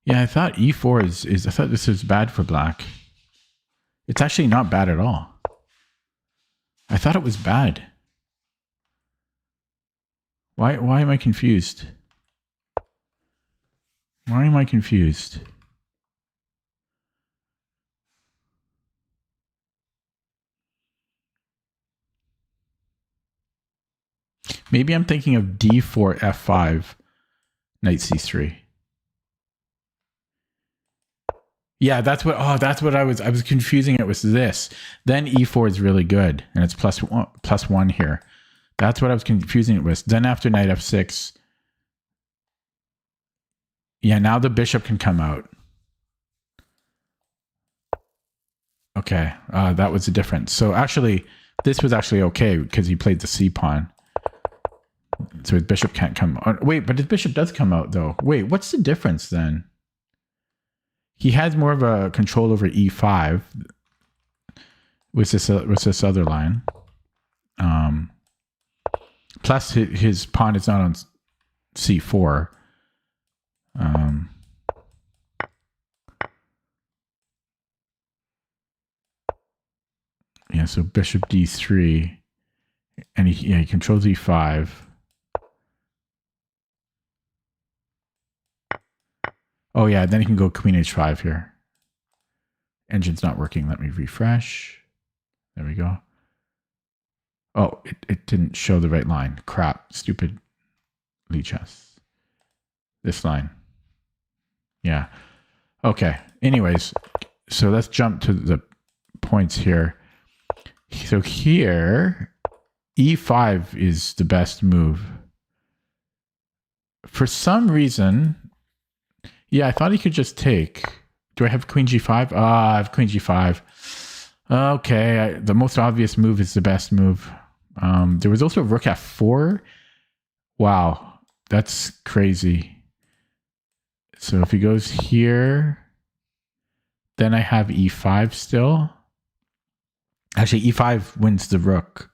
yeah, I thought E4 is I thought this was bad for black. It's actually not bad at all. I thought it was bad. Why am I confused? Why am I confused? Maybe I'm thinking of D4, F5, Knight C3. Yeah, that's what I was confusing it with this. Then E4 is really good, and it's plus one here. That's what I was confusing it with. Then after Knight F6, yeah, now the bishop can come out. Okay, that was the difference. So actually, this was actually okay because he played the C pawn. So his bishop can't come out. Wait, but his bishop does come out though. Wait, what's the difference then? He has more of a control over E5 with this other line. Plus his pawn is not on C4. Yeah, so bishop D3, and he controls E5. Oh yeah, then he can go queen H5 here. Engine's not working. Let me refresh. There we go. Oh, it didn't show the right line. Crap. Stupid Lichess. This line. Yeah. Okay. Anyways, so let's jump to the points here. So here, E5 is the best move. For some reason, yeah, I thought he could just take. Do I have queen G5? I have queen G5. Okay, the most obvious move is the best move. There was also rook F4. Wow, that's crazy. So if he goes here, then I have E5 still. Actually, E5 wins the rook.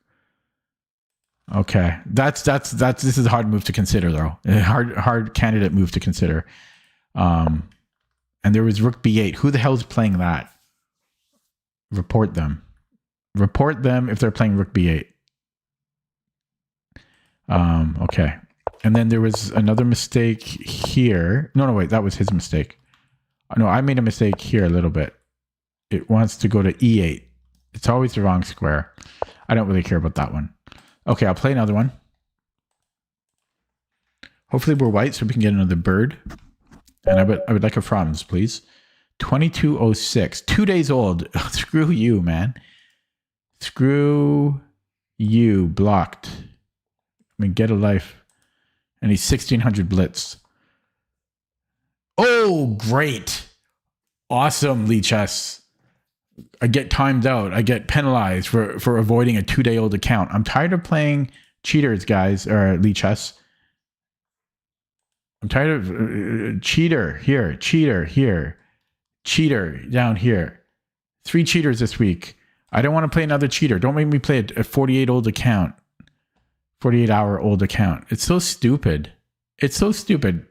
Okay, this is a hard move to consider though. A hard candidate move to consider. And there was rook B8. Who the hell is playing that? Report them. Report them if they're playing rook B8. Okay. And then there was another mistake here. No, wait, that was his mistake. No, I made a mistake here a little bit. It wants to go to E8. It's always the wrong square. I don't really care about that one. Okay, I'll play another one. Hopefully we're white so we can get another bird. And I would like a Franz, please. 2206. 2 days old. Screw you, man. Screw you. Blocked. I mean, get a life. And he's 1600 blitz. Oh, great. Awesome, Lichess. I get timed out. I get penalized for avoiding a 2-day-old account. I'm tired of playing cheaters, guys, or Lichess. I'm tired of cheater here, cheater here, cheater down here. 3 cheaters this week. I don't want to play another cheater. Don't make me play a 48-old account. 48-hour-old account. It's so stupid. It's so stupid.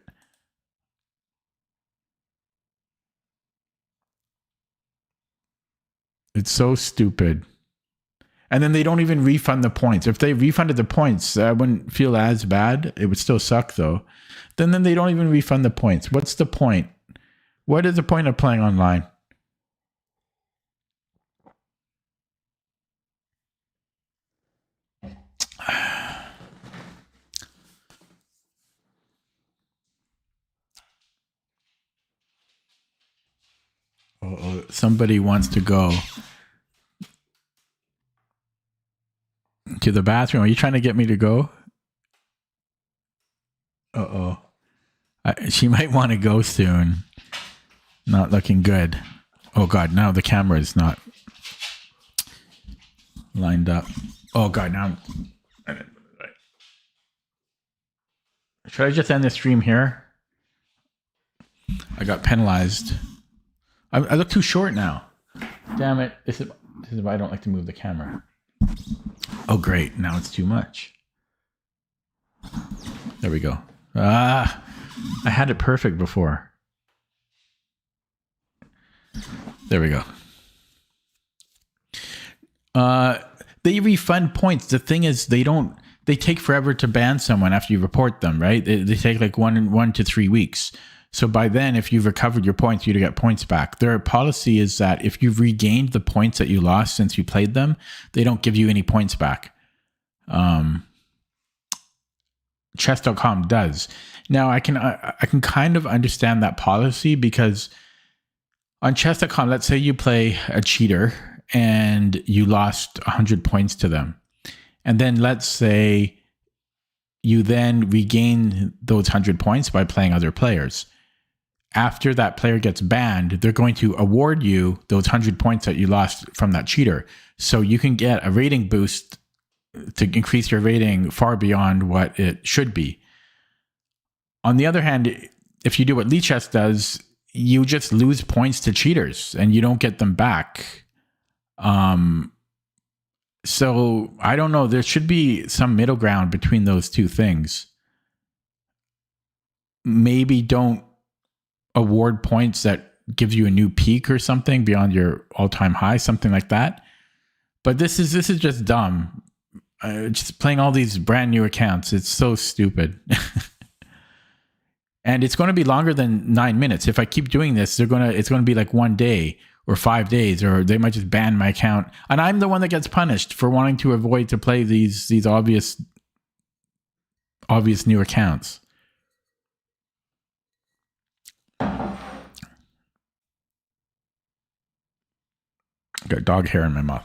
It's so stupid. And then they don't even refund the points. If they refunded the points, I wouldn't feel as bad. It would still suck though. Then they don't even refund the points. What's the point? What is the point of playing online? Somebody wants to go to the bathroom. Are you trying to get me to go? She might want to go soon. Not looking good. Oh God, now the camera is not lined up. Oh God, now should I just end the stream here? I got penalized. I look too short now. Damn it. This is why I don't like to move the camera. Oh great, now it's too much. There we go. I had it perfect before. There we go. They refund points. The thing is, they take forever to ban someone after you report them, right? They take like 1 to 3 weeks. So by then, if you've recovered your points, you get points back. Their policy is that if you've regained the points that you lost since you played them, they don't give you any points back. Chess.com does. Now I can kind of understand that policy because on chess.com, let's say you play a cheater and you lost 100 points to them. And then let's say you then regain those 100 points by playing other players. After that player gets banned, they're going to award you those 100 points that you lost from that cheater. So you can get a rating boost to increase your rating far beyond what it should be. On the other hand, if you do what Lichess does, you just lose points to cheaters and you don't get them back. So I don't know. There should be some middle ground between those two things. Maybe don't award points that gives you a new peak or something beyond your all-time high, something like that. But this is just dumb. Just playing all these brand new accounts. It's so stupid. And it's going to be longer than 9 minutes. If I keep doing this, it's going to be like 1 day or 5 days, or they might just ban my account. And I'm the one that gets punished for wanting to avoid to play these obvious new accounts. Got dog hair in my mouth.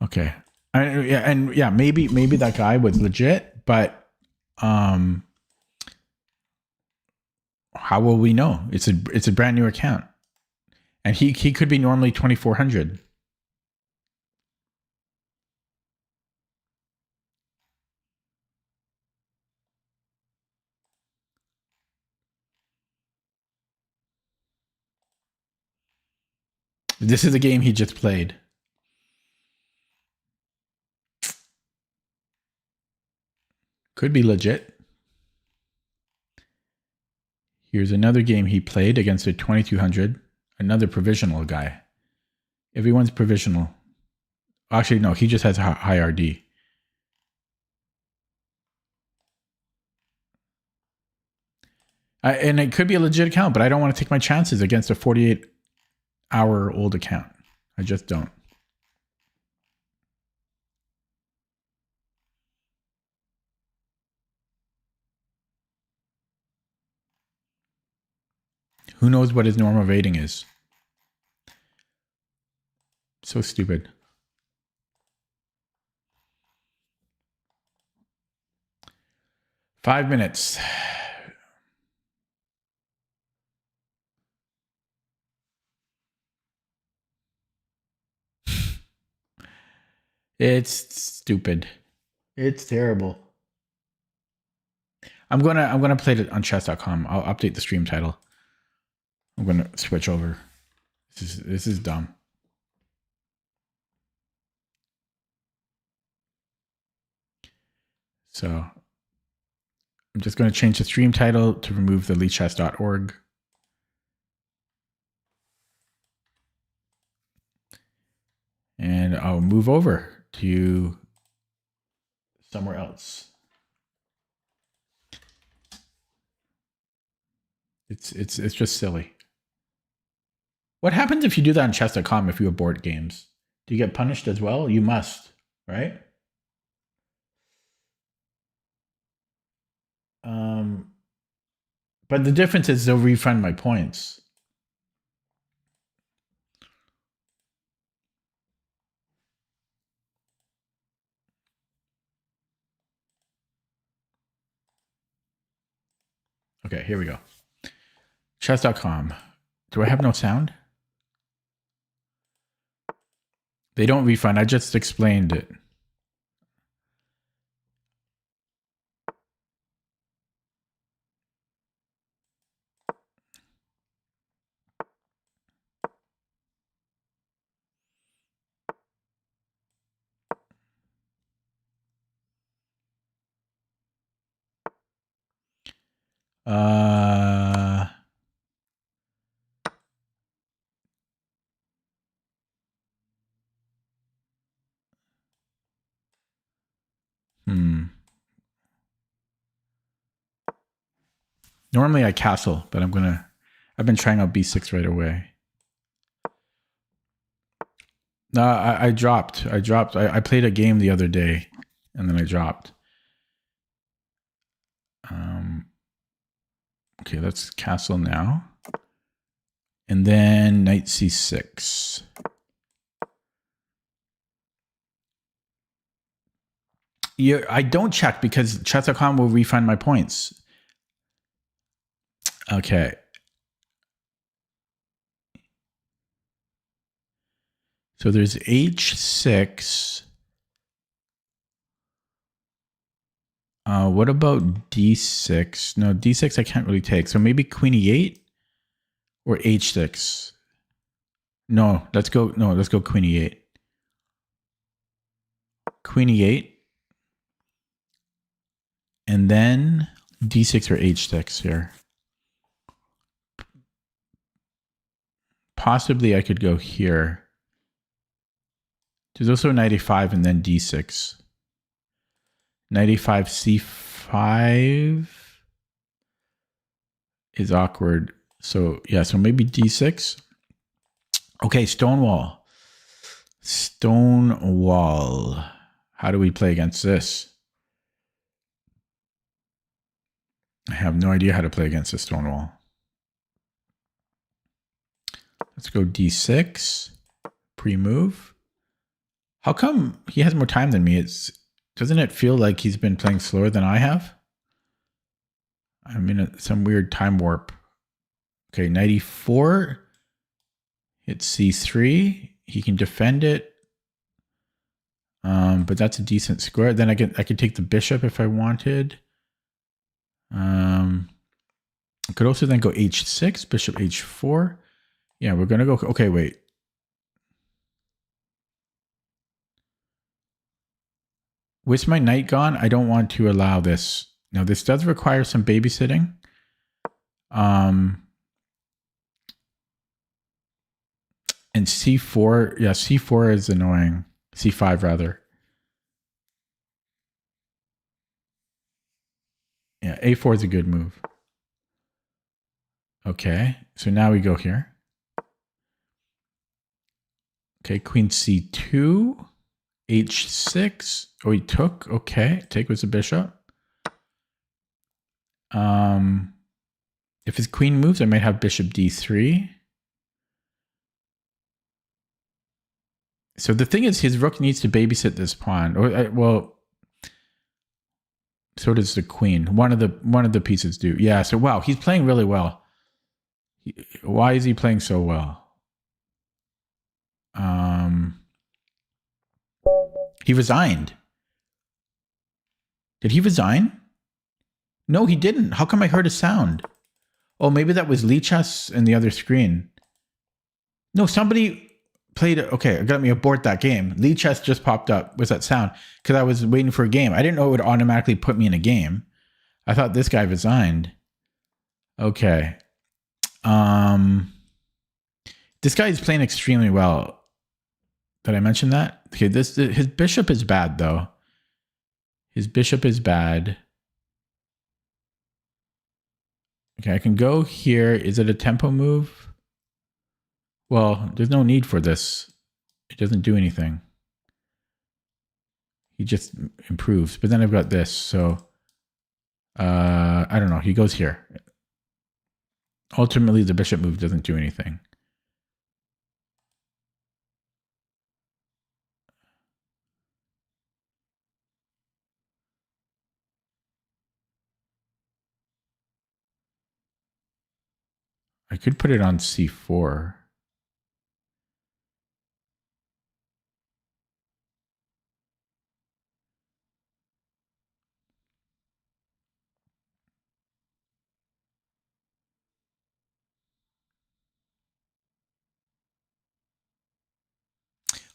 Okay. And maybe that guy was legit, but how will we know? It's a brand new account. And he could be normally 2,400. This is a game he just played. Could be legit. Here's another game he played against a 2,200. Another provisional guy. Everyone's provisional. Actually, no, he just has a high RD. And it could be a legit account, but I don't want to take my chances against a 48-hour-old account. I just don't. Who knows what his normal rating is? So stupid. Five minutes. It's stupid. It's terrible. I'm gonna play it on chess.com. I'll update the stream title. I'm gonna switch over. This is dumb. So I'm just going to change the stream title to remove the leechess.org. And I'll move over to somewhere else. It's just silly. What happens if you do that on chess.com if you abort games? Do you get punished as well? You must, right? But the difference is they'll refund my points. Okay, here we go. Chess.com. Do I have no sound? They don't refund. I just explained it. Normally I castle, but I've been trying out b6 right away. No, I dropped. I played a game the other day and then I dropped. Okay, let's castle now. And then knight c6. Yeah, I don't check because chess.com will refund my points. Okay. So there's h6. What about d6? No, d6 I can't really take. So maybe queen e8 or h6. No, let's go queen e8. Queen e8. And then d6 or h6 here. Possibly I could go here. There's also knight a5 and then d6. Knight a5 c5 is awkward. So yeah, so maybe d6. Okay, Stonewall. Stonewall. How do we play against this? I have no idea how to play against this Stonewall. Let's go d6. Pre-move. How come he has more time than me? Doesn't it feel like he's been playing slower than I have? I'm in some weird time warp. Okay, knight e4. Hit c3. He can defend it. But that's a decent square. Then I could take the bishop if I wanted. I could also then go h6, bishop h4. Yeah, we're gonna go. Okay, wait. With my knight gone, I don't want to allow this. Now, this does require some babysitting. And c4, yeah, c4 is annoying. c5 rather. Yeah, a4 is a good move. Okay, so now we go here. Okay, queen c2, h6. Oh, he took. Okay, take was a bishop. If his queen moves, I might have bishop d3. So the thing is, his rook needs to babysit this pawn. Well, so does the queen. One of the pieces do. Yeah. So wow, he's playing really well. Why is he playing so well? He resigned. Did he resign? No, he didn't. How come I heard a sound? Oh, maybe that was Lichess in the other screen. No, somebody played it. Okay, got me abort that game. Lichess just popped up. Was that sound? Because I was waiting for a game. I didn't know it would automatically put me in a game. I thought this guy resigned. Okay. This guy is playing extremely well. Did I mention that? Okay, his bishop is bad though. His bishop is bad. Okay, I can go here. Is it a tempo move? Well, there's no need for this. It doesn't do anything. He just improves. But then I've got this, so I don't know. He goes here. Ultimately, the bishop move doesn't do anything. I could put it on c4.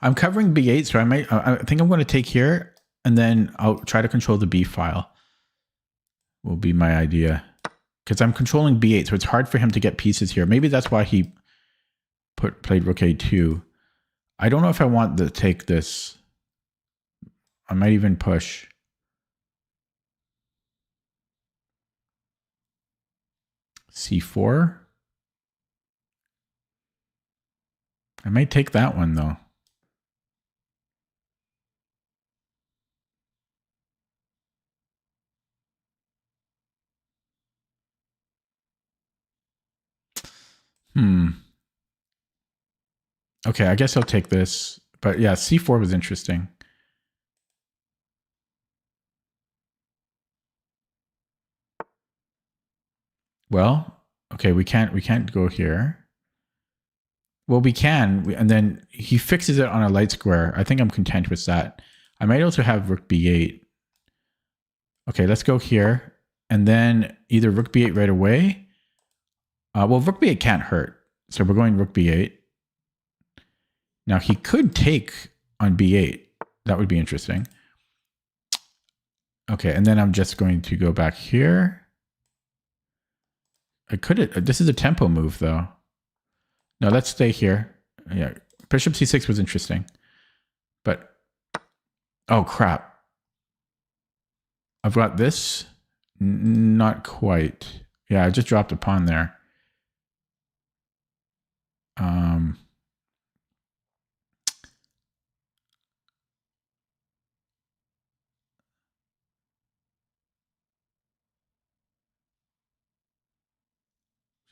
I'm covering b8, so I think I'm going to take here, and then I'll try to control the b file. Will be my idea. Because I'm controlling b8, so it's hard for him to get pieces here. Maybe that's why he played rook a2. I don't know if I want to take this. I might even push. c4. I might take that one, though. Okay, I guess I'll take this. But yeah, c4 was interesting. Well, okay, we can't go here. Well, we can, and then he fixes it on a light square. I think I'm content with that. I might also have rook b8. Okay, let's go here, and then either rook b8 right away. Well, rook b8 can't hurt, so we're going rook b8. Now he could take on b8. That would be interesting. Okay, and then I'm just going to go back here. I could. This is a tempo move, though. No, let's stay here. Yeah, bishop c6 was interesting, but oh crap! I've got this. Not quite. Yeah, I just dropped a pawn there.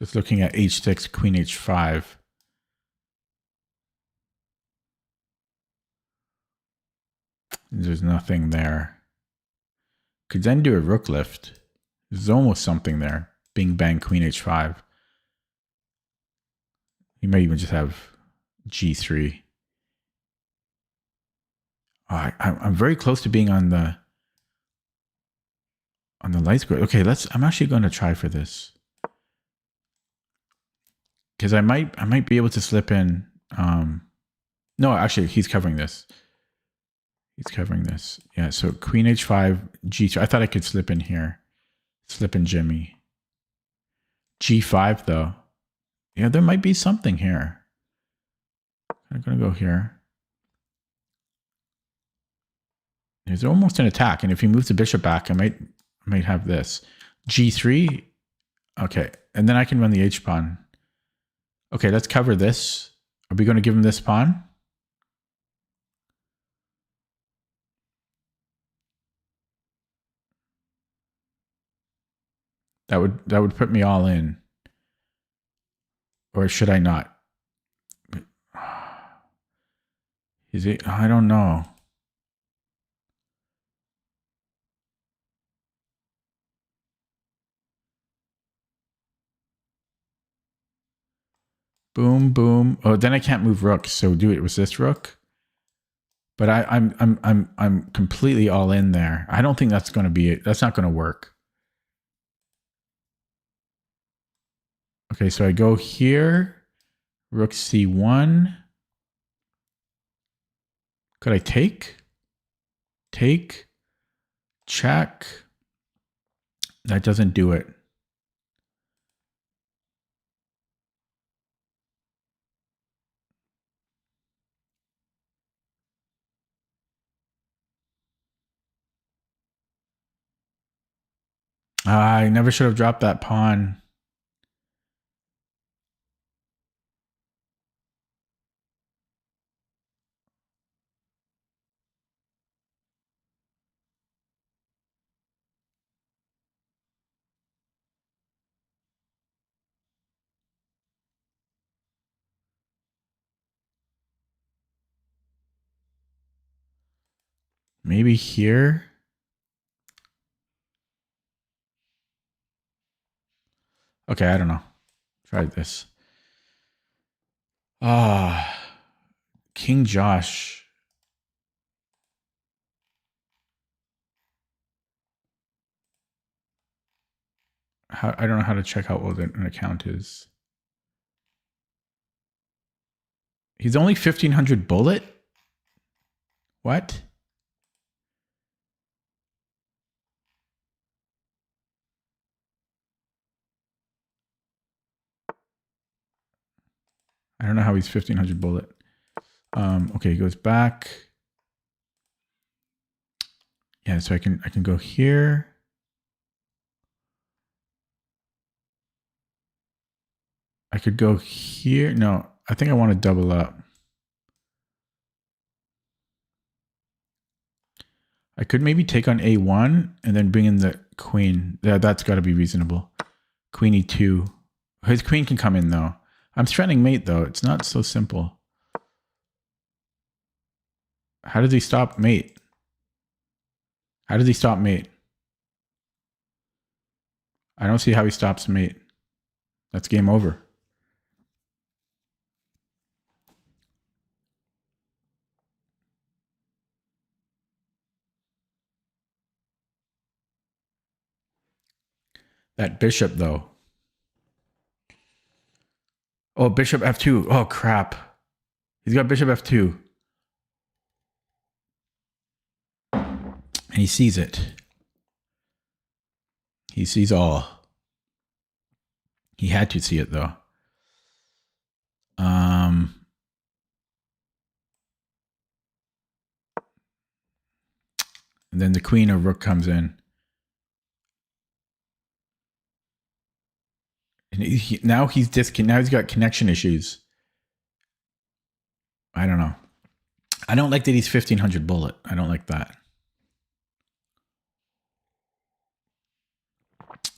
Just looking at h6, queen h5. There's nothing there. Could then do a rook lift. There's almost something there. Bing bang, queen h5. You might even just have g3. Oh, I'm very close to being on the light square. Okay, I'm actually going to try for this. Because I might be able to slip in. No, actually, he's covering this. He's covering this. Yeah, so queen h5, g2. I thought I could slip in here. Slip in Jimmy. g5, though. Yeah, there might be something here. I'm going to go here. There's almost an attack, and if he moves the bishop back, I might have this. g3. Okay, and then I can run the h-pawn. Okay, let's cover this. Are we going to give him this pawn? That would put me all in. Or should I not? Is it? I don't know. Boom, boom. Oh, then I can't move rooks, so do it with this rook. But I'm completely all in there. I don't think that's going to be it. That's not going to work. Okay, so I go here. Rook c1. Could I take? Take. Check. That doesn't do it. I never should have dropped that pawn. Maybe here. Okay, I don't know. Try this. King Josh. I don't know how to check how old an account is. He's only 1500 bullet? What? I don't know how he's 1500 bullet. Okay, he goes back. Yeah, so I can go here. I could go here. No, I think I want to double up. I could maybe take on A1 and then bring in the queen. Yeah, that's got to be reasonable. Queen E2. His queen can come in though. I'm threatening mate though. It's not so simple. How does he stop mate? How does he stop mate? I don't see how he stops mate. That's game over. That bishop though. Oh, bishop F2. Oh, crap. He's got bishop F2. And he sees it. He sees all. He had to see it though. And then the queen or rook comes in. And now he's got connection issues. I don't know. I don't like that he's 1500 bullet. I don't like that.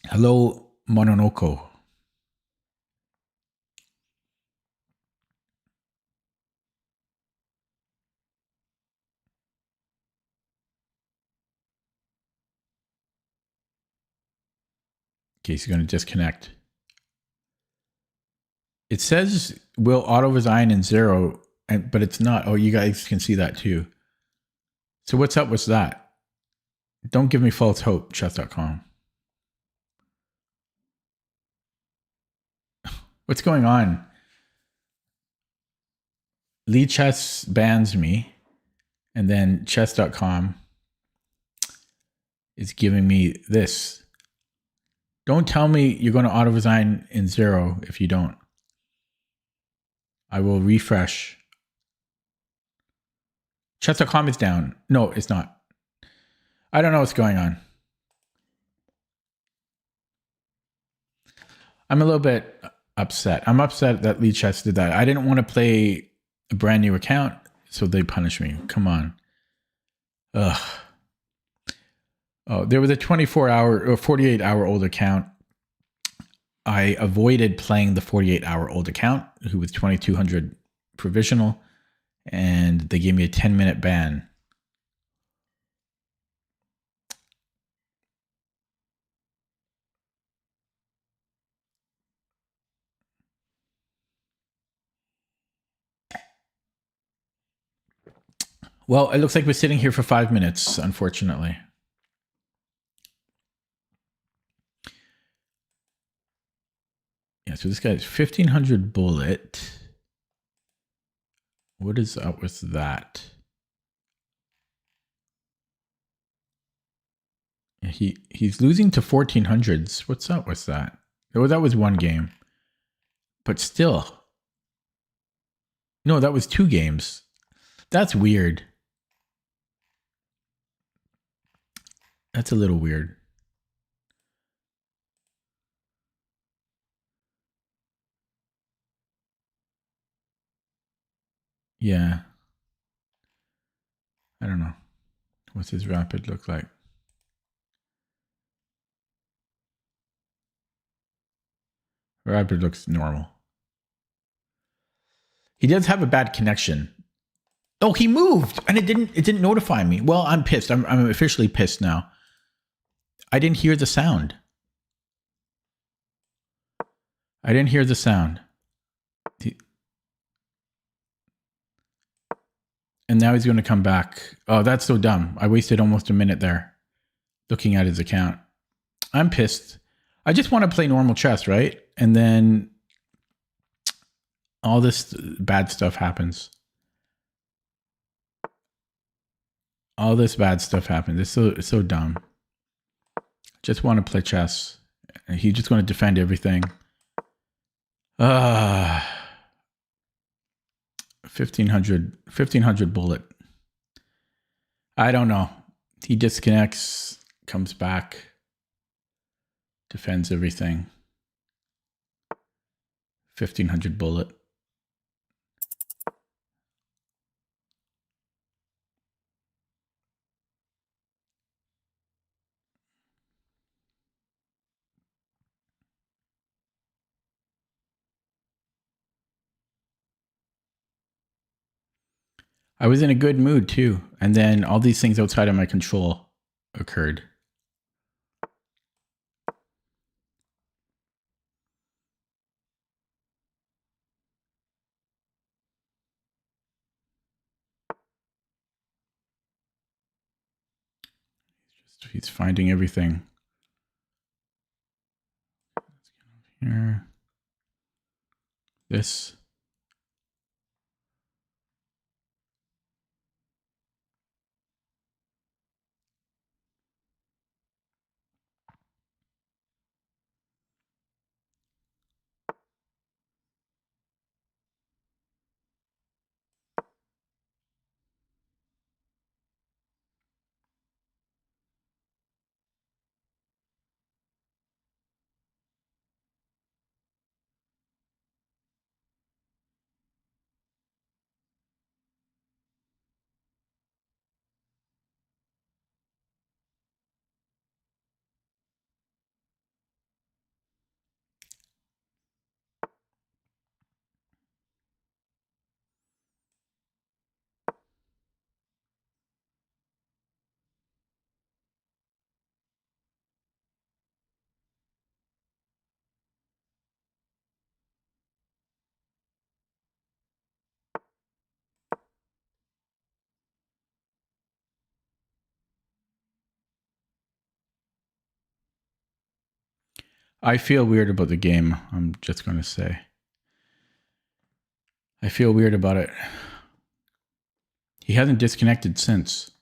Hello, Mononoko. Okay, he's going to disconnect. It says will auto resign in 0, but it's not. Oh, you guys can see that too. So what's up with that? Don't give me false hope, chess.com. What's going on? Lee Chess bans me, and then chess.com is giving me this. Don't tell me you're going to auto resign in 0 if you don't. I will refresh. Chess.com is down. No, it's not. I don't know what's going on. I'm a little bit upset. I'm upset that Lee Chess did that. I didn't want to play a brand new account, so they punished me. Come on. Ugh. Oh, there was a 24-hour or 48-hour-old account. I avoided playing the 48-hour-old account, who was 2200 provisional, and they gave me a 10-minute ban. Well, it looks like we're sitting here for 5 minutes, unfortunately. Yeah, so this guy's 1500 bullet. What is up with that? He's losing to 1400s. What's up with that? Oh, that was one game. But still. No, that was 2 games. That's weird. That's a little weird. Yeah. I don't know. What's his rapid look like? Rapid looks normal. He does have a bad connection. Oh, he moved and it didn't notify me. Well, I'm pissed. I'm officially pissed now. I didn't hear the sound. I didn't hear the sound. And now he's going to come back. Oh, that's so dumb. I wasted almost a minute there looking at his account. I'm pissed. I just want to play normal chess, right? And then all this bad stuff happens. All this bad stuff happens. It's so dumb. Just want to play chess. He's just going to defend everything. 1500 bullet. I don't know. He disconnects, comes back, defends everything. 1500 bullet. I was in a good mood too. And then all these things outside of my control occurred. He's finding everything. Here. This. I feel weird about the game. I'm just going to say. I feel weird about it. He hasn't disconnected since.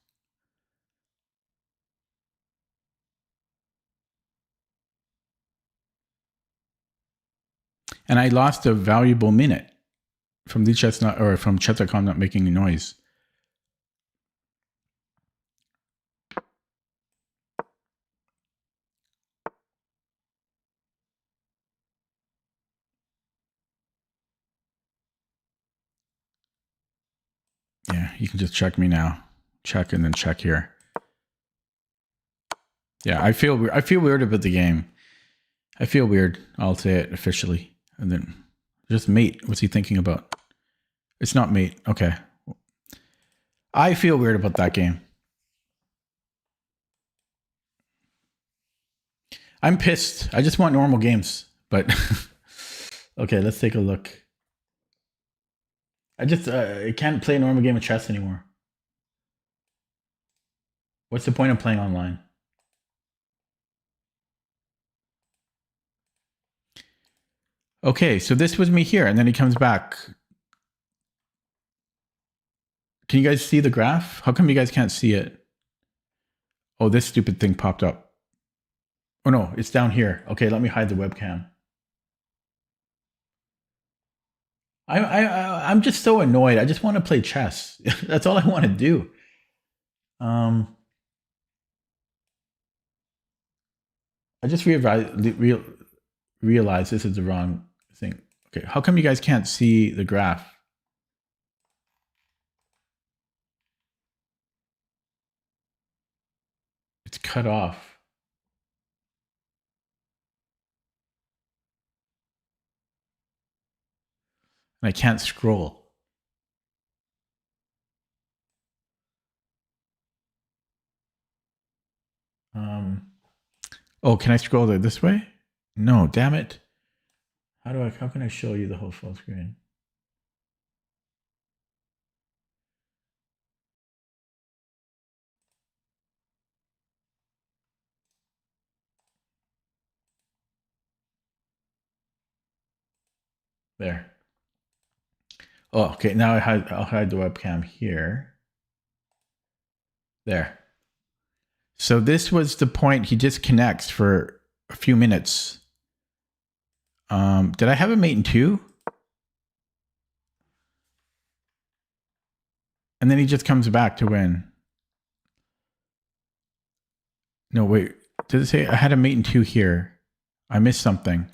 And I lost a valuable minute from the chess not, or from Chess.com not making a noise. Yeah, you can just check me now. Check and then check here. Yeah, I feel weird about the game. I feel weird. I'll say it officially. And then just mate. What's he thinking about? It's not mate. Okay. I feel weird about that game. I'm pissed. I just want normal games. But okay, let's take a look. I can't play a normal game of chess anymore. What's the point of playing online? Okay, so this was me here, and then he comes back. Can you guys see the graph? How come you guys can't see it? Oh, this stupid thing popped up. Oh no, it's down here. Okay, let me hide the webcam. I'm just so annoyed. I just want to play chess. That's all I want to do. I just realized this is the wrong thing. Okay, how come you guys can't see the graph? cut off. And I can't scroll. Oh, can I scroll this way? No, damn it. How can I show you the whole full screen? There. Oh, okay. Now I'll hide the webcam here. There. So this was the point he disconnects for a few minutes. Did I have a mate in 2? And then he just comes back to win. No, wait. Did it say I had a mate in 2 here? I missed something.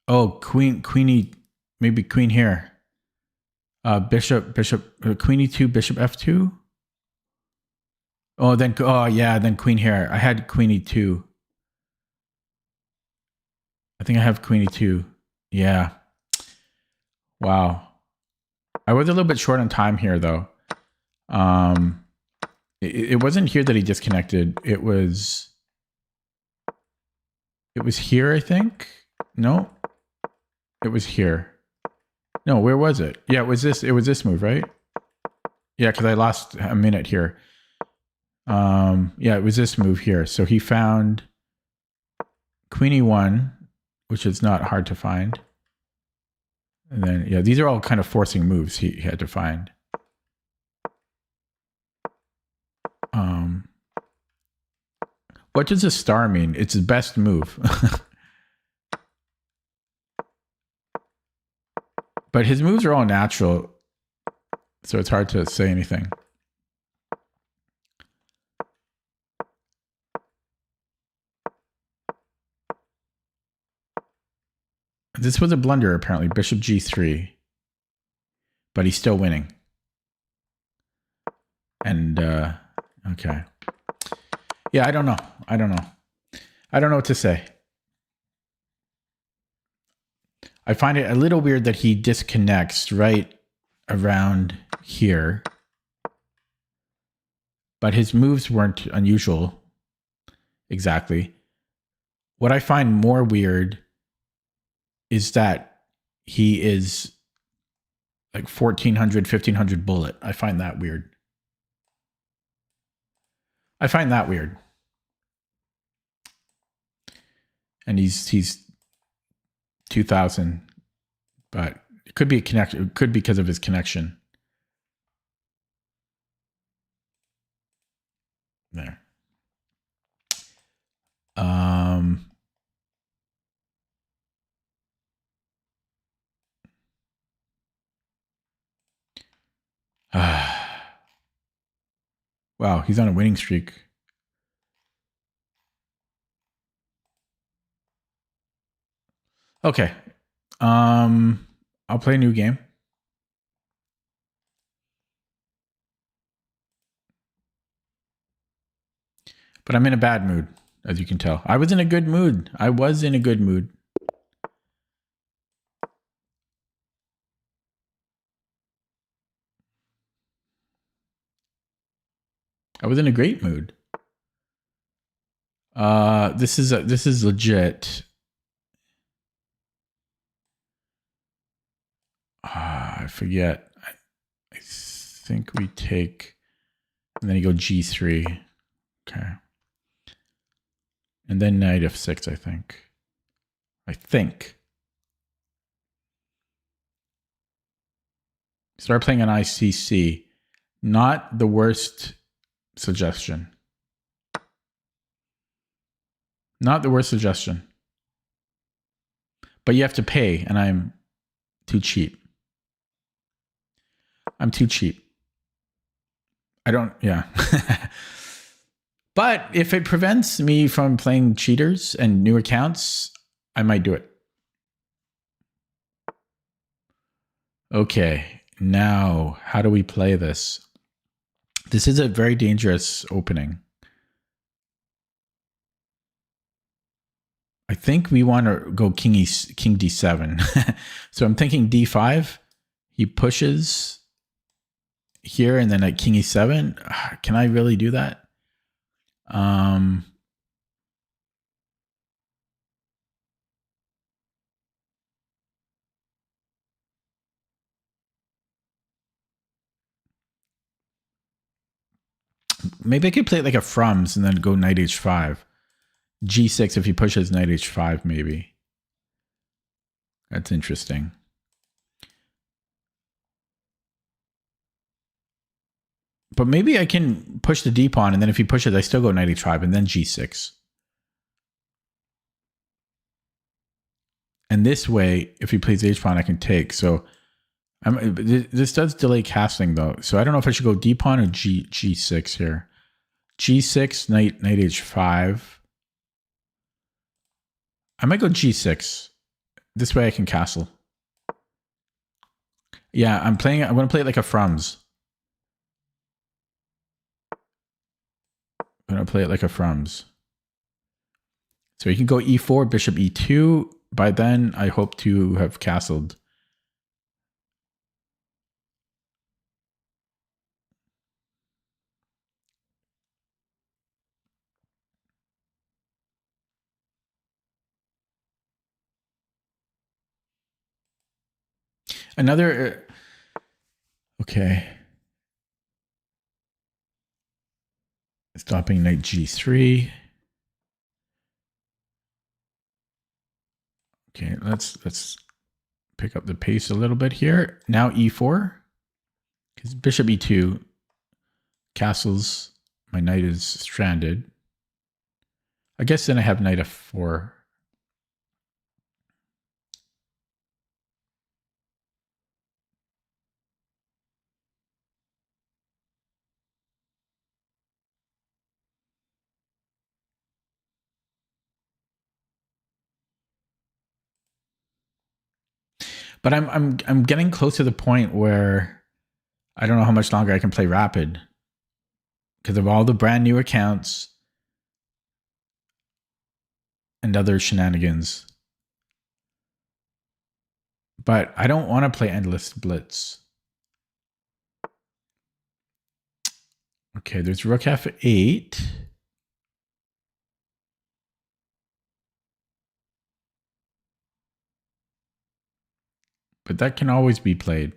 Oh, queenie, maybe queen here. Bishop, queen e2, bishop f2. Oh, then queen here. I had queen e2. I think I have queen e2. Yeah. Wow. I was a little bit short on time here, though. It wasn't here that he disconnected. It was here, I think. No, it was here. No, where was it? Yeah, it was this move, right? Yeah, because I lost a minute here. Yeah, it was this move here. So he found queen e1, which is not hard to find. And then, yeah, these are all kind of forcing moves he had to find. What does a star mean? It's the best move. But his moves are all natural, so it's hard to say anything. This was a blunder, apparently. Bishop g3. But he's still winning. And, okay. Yeah, I don't know. I don't know what to say. I find it a little weird that he disconnects right around here. But his moves weren't unusual. Exactly. What I find more weird is that he is like 1400, 1500 bullet. I find that weird. And he's 2000, but it could be a connection. It could be because of his connection. There. Wow, he's on a winning streak. Okay. I'll play a new game. But I'm in a bad mood, as you can tell. I was in a good mood. I was in a great mood. This is legit. I forget. I think we take, and then you go g3. Okay. And then knight f6, I think. Start playing on ICC. Not the worst suggestion. Not the worst suggestion. But you have to pay, and I'm too cheap. I'm too cheap. I don't, yeah. But if it prevents me from playing cheaters and new accounts, I might do it. Okay, now how do we play this? This is a very dangerous opening. I think we want to go king d7. So I'm thinking d5. He pushes here and then at king e7. Can I really do that? Maybe I could play it like a Frums and then go knight h5. G6 if he pushes knight h5, maybe. That's interesting. But maybe I can push the d pawn, and then if he pushes, I still go knight h5 and then g6. And this way, if he plays h pawn, I can take. So this does delay castling though. So I don't know if I should go d pawn or g6 here. G6, knight h5. I might go g6. This way I can castle. Yeah, I'm going to play it like a Frums. I'm going to play it like a Frums. So you can go e4, bishop e2. By then, I hope to have castled. Another... Okay. Stopping knight g3. Okay, let's pick up the pace a little bit here. Now e4. Because bishop e2 castles. My knight is stranded. I guess then I have knight f4. But I'm getting close to the point where I don't know how much longer I can play rapid because of all the brand new accounts and other shenanigans. But I don't want to play endless blitz. Okay, there's rook f8. But that can always be played.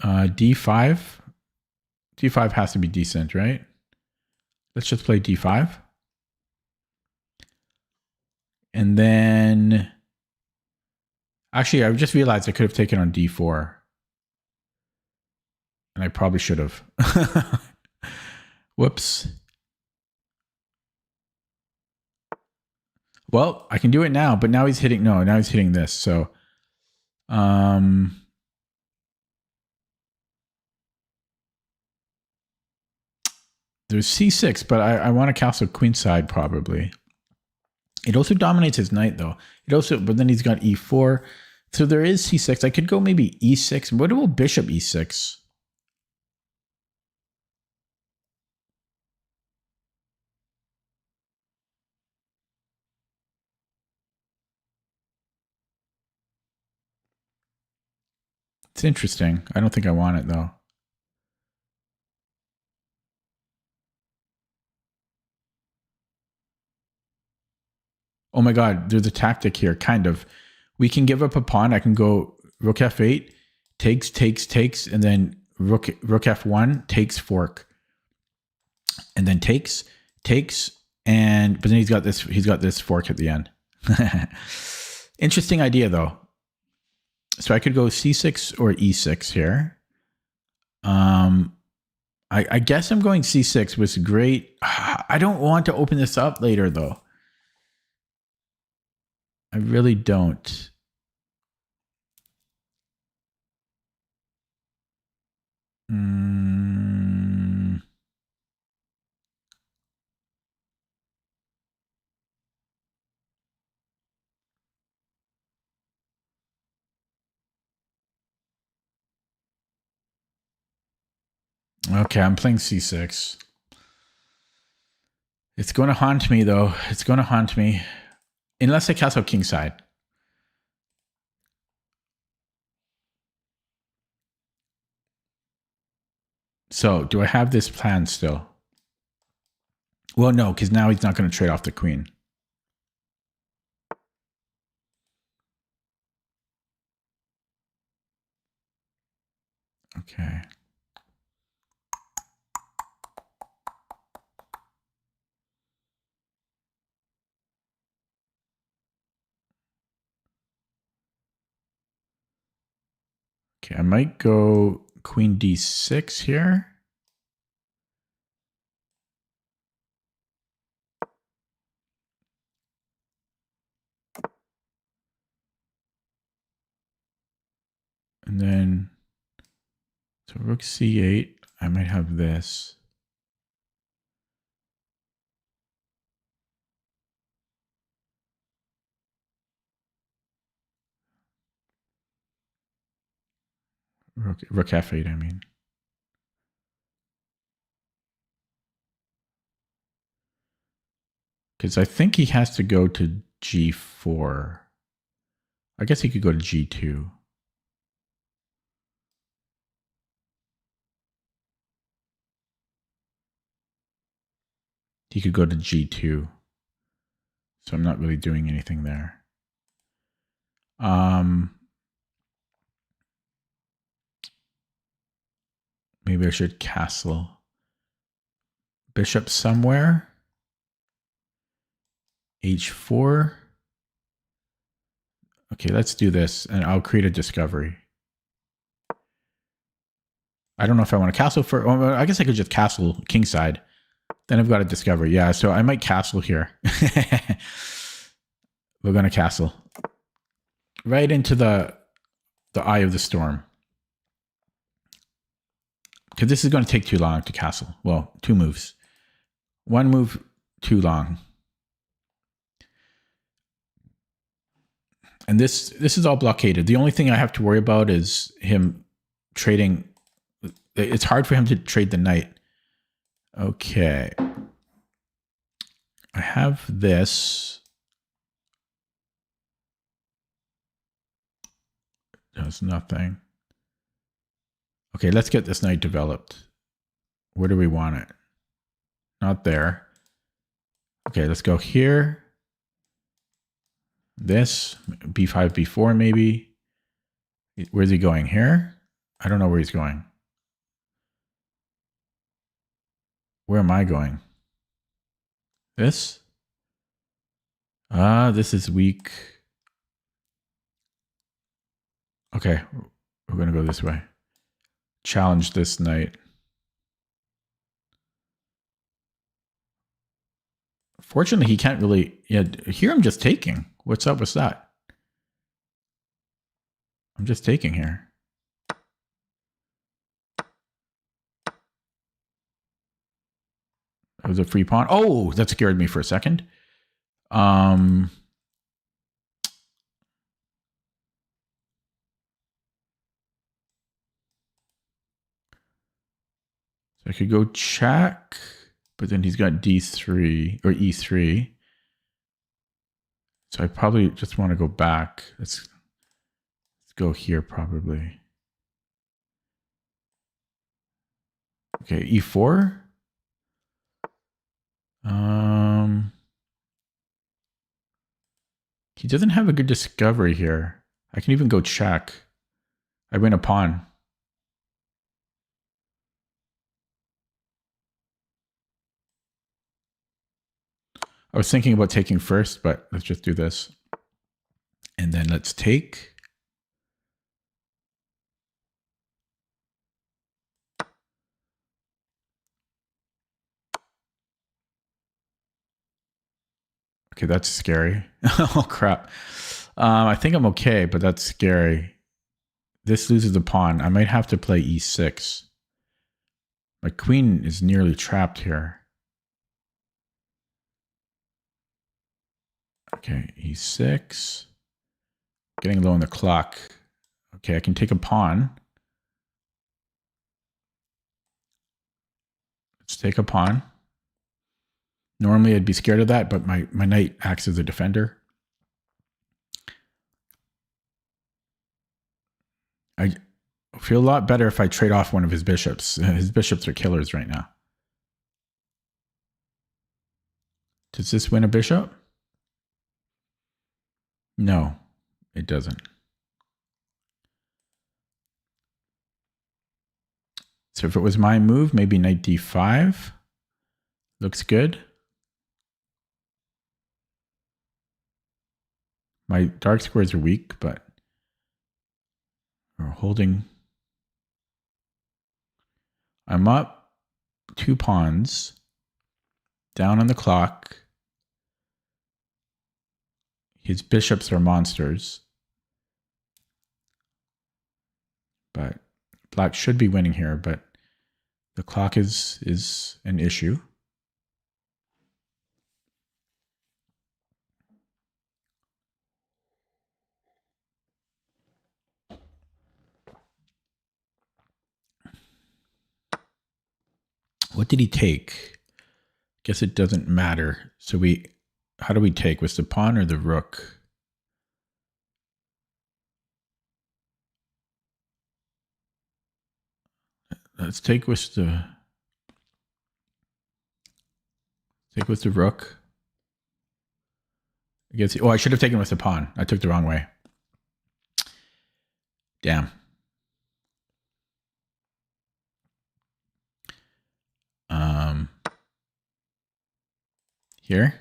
D5. D5 has to be decent, right? Let's just play D5. And then... Actually, I just realized I could have taken on D4. And I probably should have. Whoops. Well, I can do it now, but now he's hitting... No, now he's hitting this. So... There's c6, but I want to castle queenside probably. It also dominates his knight though. But then he's got e4. So there is c6. I could go maybe e6. What about bishop e6? It's interesting. I don't think I want it though. Oh my god, there's a tactic here, kind of. We can give up a pawn. I can go rook f8, takes, and then rook f1, takes fork. And then takes, and but then he's got this fork at the end. Interesting idea though. So I could go c6 or e6 here. I guess I'm going c6 was great. I don't want to open this up later though. I really don't. Okay, I'm playing c6. It's going to haunt me, though. It's going to haunt me. Unless I castle kingside. So, do I have this plan still? Well, no, because now he's not going to trade off the queen. Okay. Okay, I might go queen d6 here. And then, so rook c8, I might have this. Rook f8, I mean. Because I think he has to go to g4. I guess he could go to g2. He could go to g2. So I'm not really doing anything there. Maybe I should castle. Bishop somewhere. h4. Okay, let's do this, and I'll create a discovery. I don't know if I want to castle for... Oh, I guess I could just castle kingside. Then I've got a discovery. Yeah, so I might castle here. We're going to castle. Right into the eye of the storm. Because this is going to take too long to castle. Well, 2 moves. 1 move, too long. And this is all blockaded. The only thing I have to worry about is him trading. It's hard for him to trade the knight. Okay. I have this. Does nothing. Okay, let's get this knight developed. Where do we want it? Not there. Okay, let's go here. This, b5, b4 maybe. Where's he going? Here? I don't know where he's going. Where am I going? This? This is weak. Okay, we're going to go this way. Challenge this knight. Fortunately, he can't really... Yeah, here I'm just taking. What's up with that? I'm just taking here. It was a free pawn. Oh, that scared me for a second. So I could go check, but then he's got d3 or e3. So I probably just want to go back. Let's go here probably. Okay, e4. He doesn't have a good discovery here. I can even go check. I win a pawn. I was thinking about taking first, but let's just do this. And then let's take. Okay, that's scary. Oh, crap. I think I'm okay, but that's scary. This loses the pawn. I might have to play e6. My queen is nearly trapped here. Okay, e6. Getting low on the clock. Okay, I can take a pawn. take a pawn. Normally I'd be scared of that, but my knight acts as a defender. I feel a lot better if I trade off one of his bishops. His bishops are killers right now. Does this win a bishop? No, it doesn't. So if it was my move, maybe knight d5. Looks good. My dark squares are weak, but we're holding. I'm up 2 pawns. Down on the clock. His bishops are monsters. But black should be winning here, but the clock is an issue. What did he take? Guess it doesn't matter. So how do we take? Was the pawn or the rook? Let's take with the rook. I guess. Oh, I should have taken with the pawn. I took the wrong way. Damn. Here.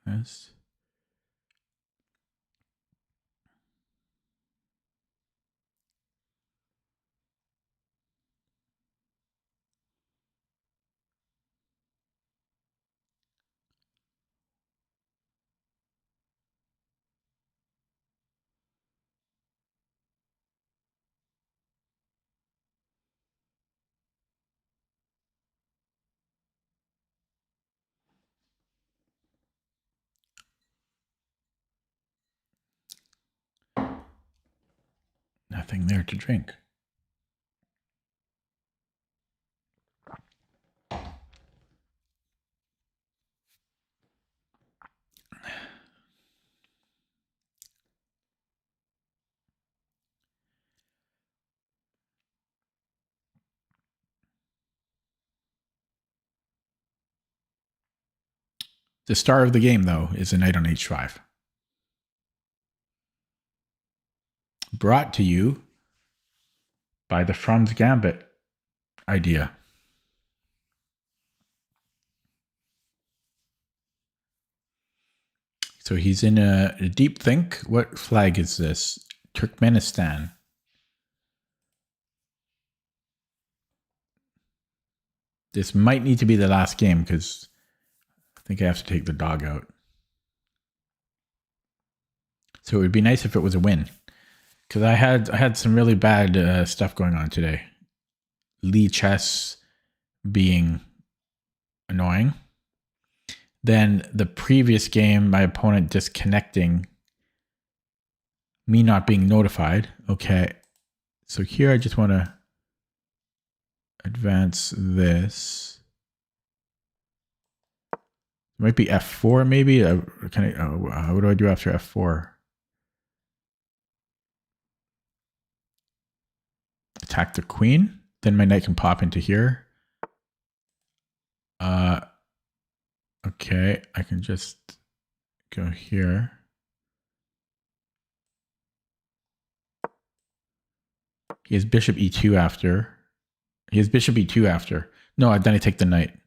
This. Nothing there to drink. The star of the game, though, is a knight on h5. Brought to you by the Franz Gambit idea. So he's in a deep think. What flag is this? Turkmenistan. This might need to be the last game because I think I have to take the dog out. So it would be nice if it was a win. Because I had some really bad stuff going on today. Lee chess being annoying. Then the previous game, my opponent disconnecting, me not being notified. Okay, so here I just want to advance this. It might be f4 maybe. What do I do after f4? Attack the queen. Then my knight can pop into here. Okay, I can just go here. He has bishop e2 after. He has bishop e2 after. No, then I take the knight.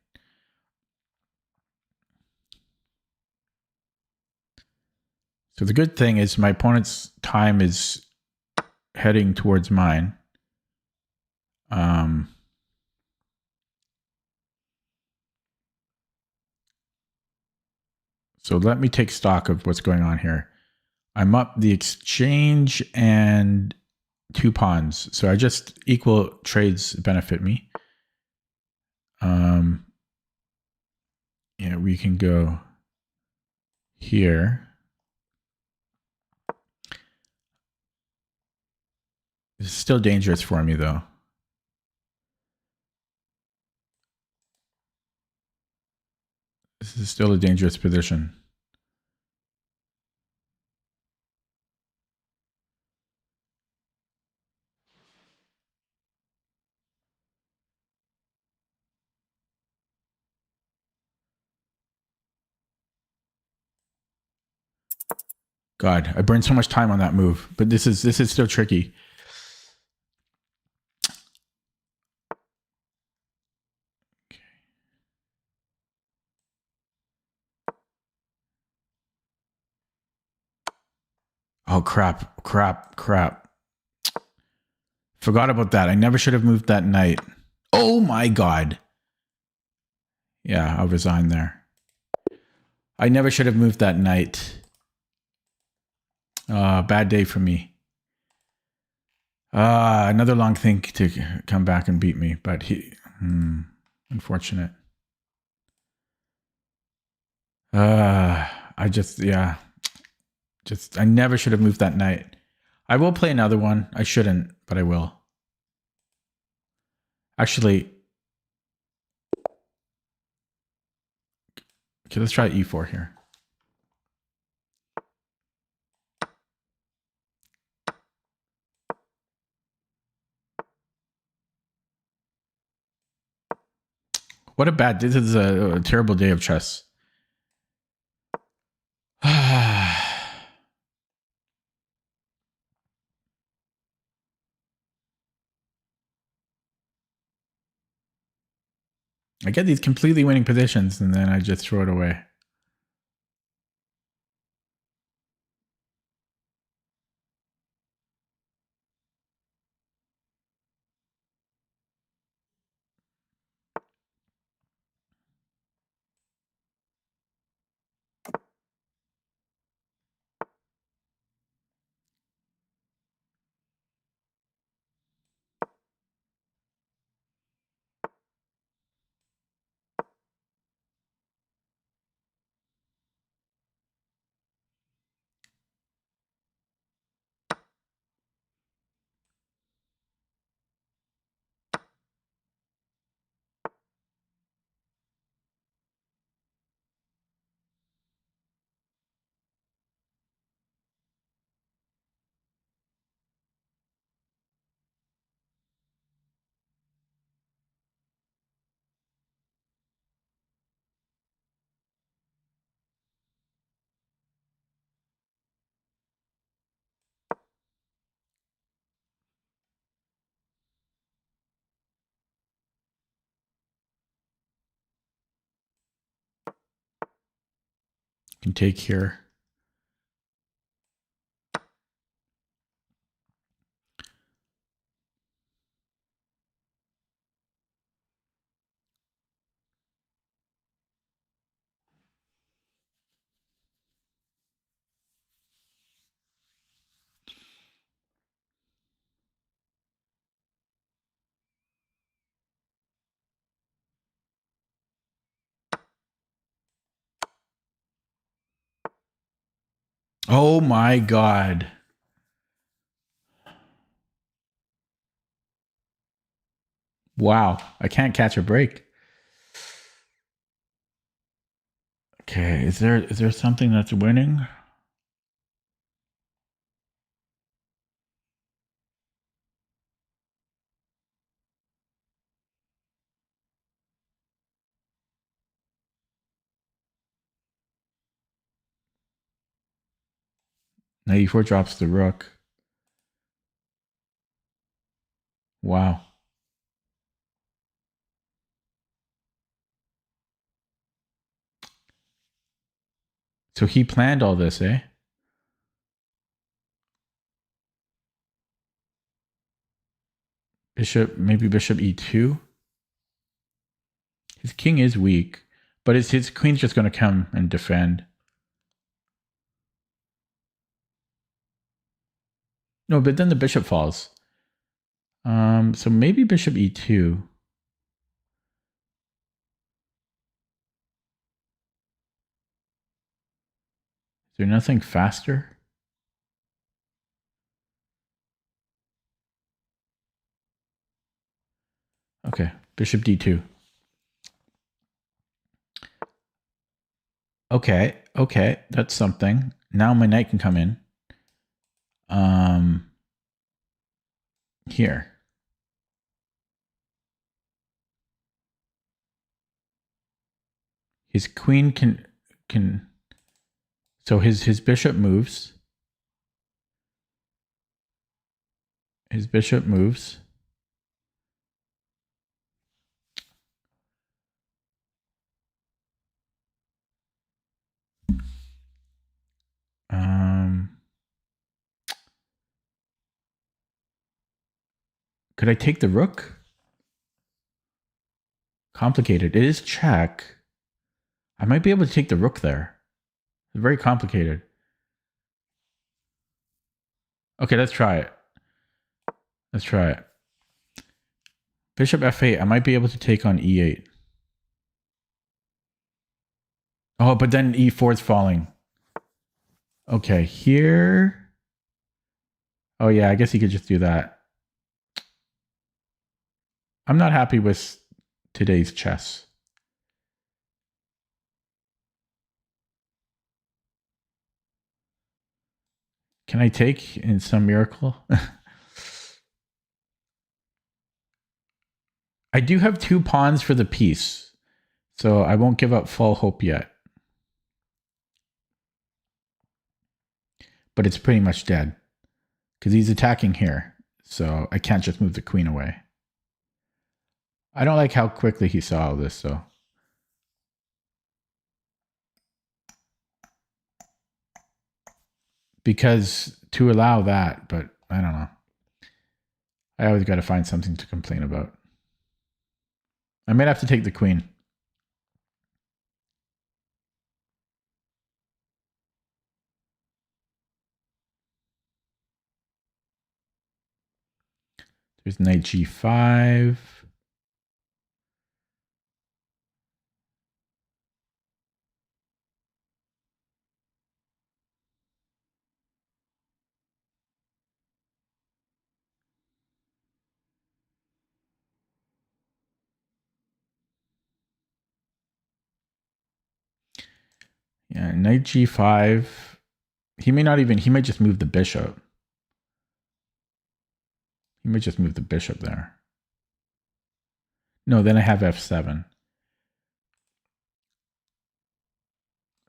So the good thing is my opponent's time is heading towards mine. So let me take stock of what's going on here. I'm up the exchange and 2 pawns. So I just equal trades benefit me. Yeah, we can go here. It's still dangerous for me, though. This is still a dangerous position. God, I burned so much time on that move, but this is still tricky. Okay. Oh crap! Forgot about that. I never should have moved that knight. Oh my god. Yeah, I'll resign there. I never should have moved that knight. Bad day for me. Another long thing to come back and beat me, but unfortunate. I never should have moved that knight. I will play another one. I shouldn't, but I will. Actually, okay, let's try e4 here. This is a terrible day of chess. I get these completely winning positions and then I just throw it away. Can take here. Oh my god. Wow, I can't catch a break. Okay, is there something that's winning? Knight e4 drops the rook. Wow. So he planned all this, eh? Maybe bishop e2. His king is weak, but his queen's just going to come and defend. No, but then the bishop falls. So maybe bishop e2. there nothing faster? Okay, bishop d2. Okay, that's something. Now my knight can come in. Here. His queen can so his bishop moves. His bishop moves. Could I take the rook? Complicated. It is check. I might be able to take the rook there. It's very complicated. Okay, let's try it. Let's try it. Bishop f8. I might be able to take on e8. Oh, but then e4 is falling. Okay, here. Oh, yeah, I guess he could just do that. I'm not happy with today's chess. Can I take in some miracle? I do have 2 pawns for the piece, so I won't give up full hope yet. But it's pretty much dead because he's attacking here, so I can't just move the queen away. I don't like how quickly he saw all this, though. Because to allow that, but I don't know. I always got to find something to complain about. I might have to take the queen. There's knight g5. Yeah, knight g5. He may not even, he might just move the bishop. He might just move the bishop there. No, then I have f7.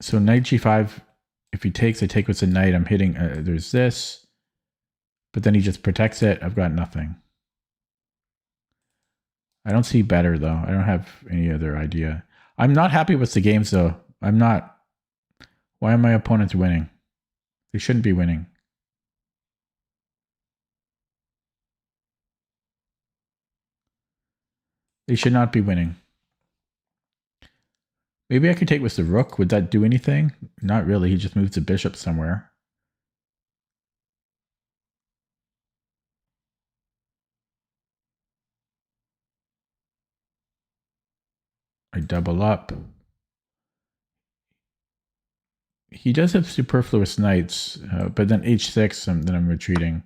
So knight g5, if he takes, I take with the knight. I'm hitting, there's this. But then he just protects it. I've got nothing. I don't see better, though. I don't have any other idea. I'm not happy with the games, though. I'm not. Why are my opponents winning? They shouldn't be winning. They should not be winning. Maybe I could take with the rook. Would that do anything? Not really. He just moves the bishop somewhere. I double up. He does have superfluous knights, but then h6, then I'm retreating.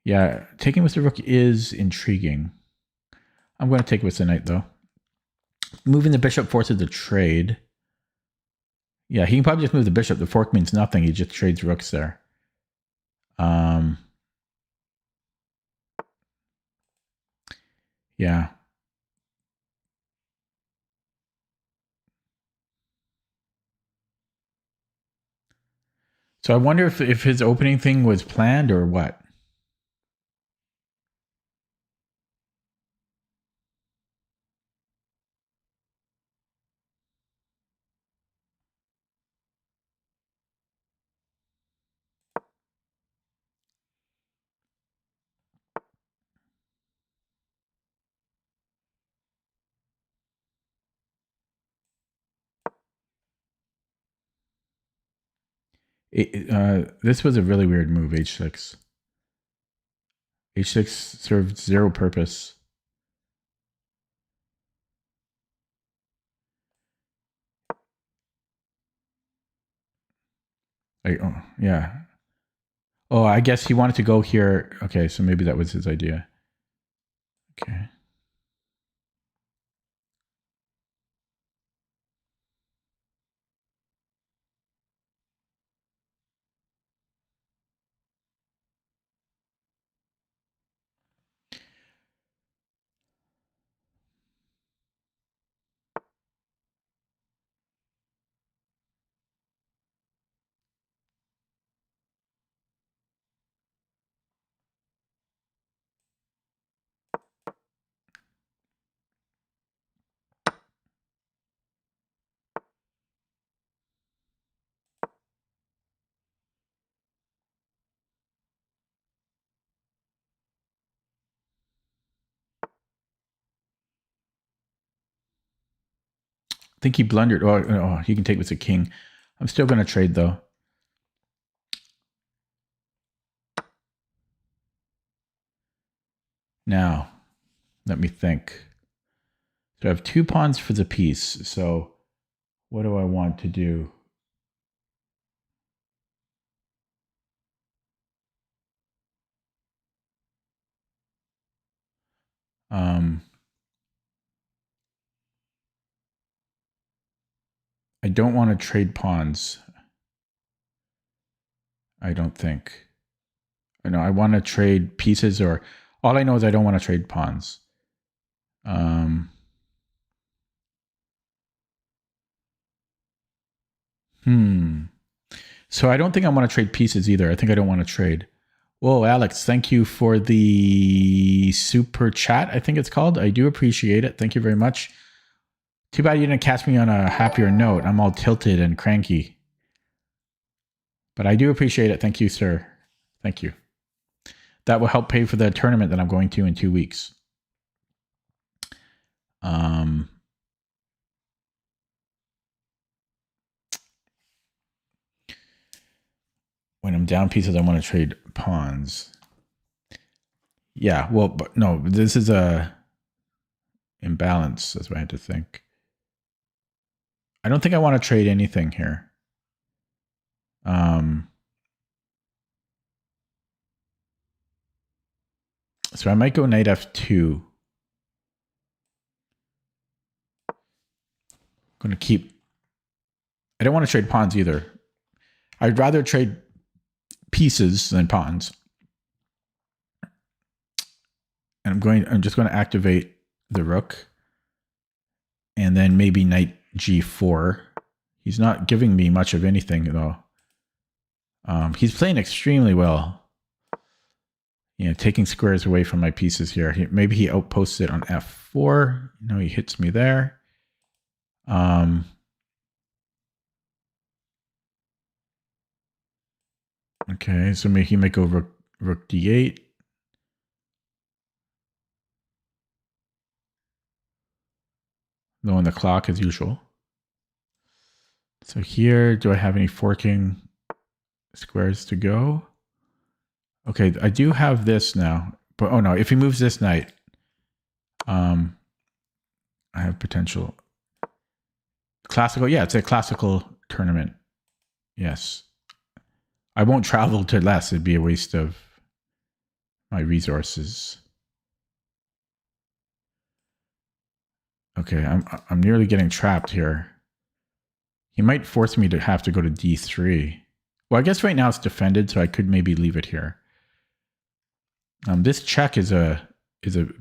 Yeah, taking with the rook is intriguing. I'm going to take with the knight, though. Moving the bishop forces the trade. Yeah, he can probably just move the bishop. The fork means nothing. He just trades rooks there. Yeah. So I wonder if his opening thing was planned or what. This was a really weird move, h6. h6 served zero purpose. Like, oh, yeah. Oh, I guess he wanted to go here. Okay, so maybe that was his idea. Okay. I think he blundered. Oh, he can take with a king. I'm still going to trade, though. Now, let me think. So I have 2 pawns for the piece. So what do I want to do? I don't want to trade pawns. I don't think. No, I want to trade pieces, or all I know is I don't want to trade pawns. So I don't think I want to trade pieces either. I think I don't want to trade. Whoa, Alex, thank you for the super chat, I think it's called. I do appreciate it. Thank you very much. Too bad you didn't catch me on a happier note. I'm all tilted and cranky. But I do appreciate it. Thank you, sir. Thank you. That will help pay for the tournament that I'm going to in 2 weeks. When I'm down pieces, I want to trade pawns. Yeah, well, but no, this is a imbalance. That's what I had to think. I don't think I want to trade anything here. So I might go knight f2. I'm going to keep... I don't want to trade pawns either. I'd rather trade pieces than pawns. And I'm just going to activate the rook. And then maybe knight g4. He's not giving me much of anything, though. He's playing extremely well. You know, taking squares away from my pieces here. Maybe he outposts it on f4. No, he hits me there. Okay, so maybe he might go rook d8. No on the clock as usual. So here, do I have any forking squares to go? Okay, I do have this now. But oh no, if he moves this knight, I have potential. Classical, yeah, it's a classical tournament. Yes. I won't travel to less. It'd be a waste of my resources. Okay, I'm nearly getting trapped here. He might force me to have to go to d3. Well, I guess right now it's defended, so I could maybe leave it here. This check is a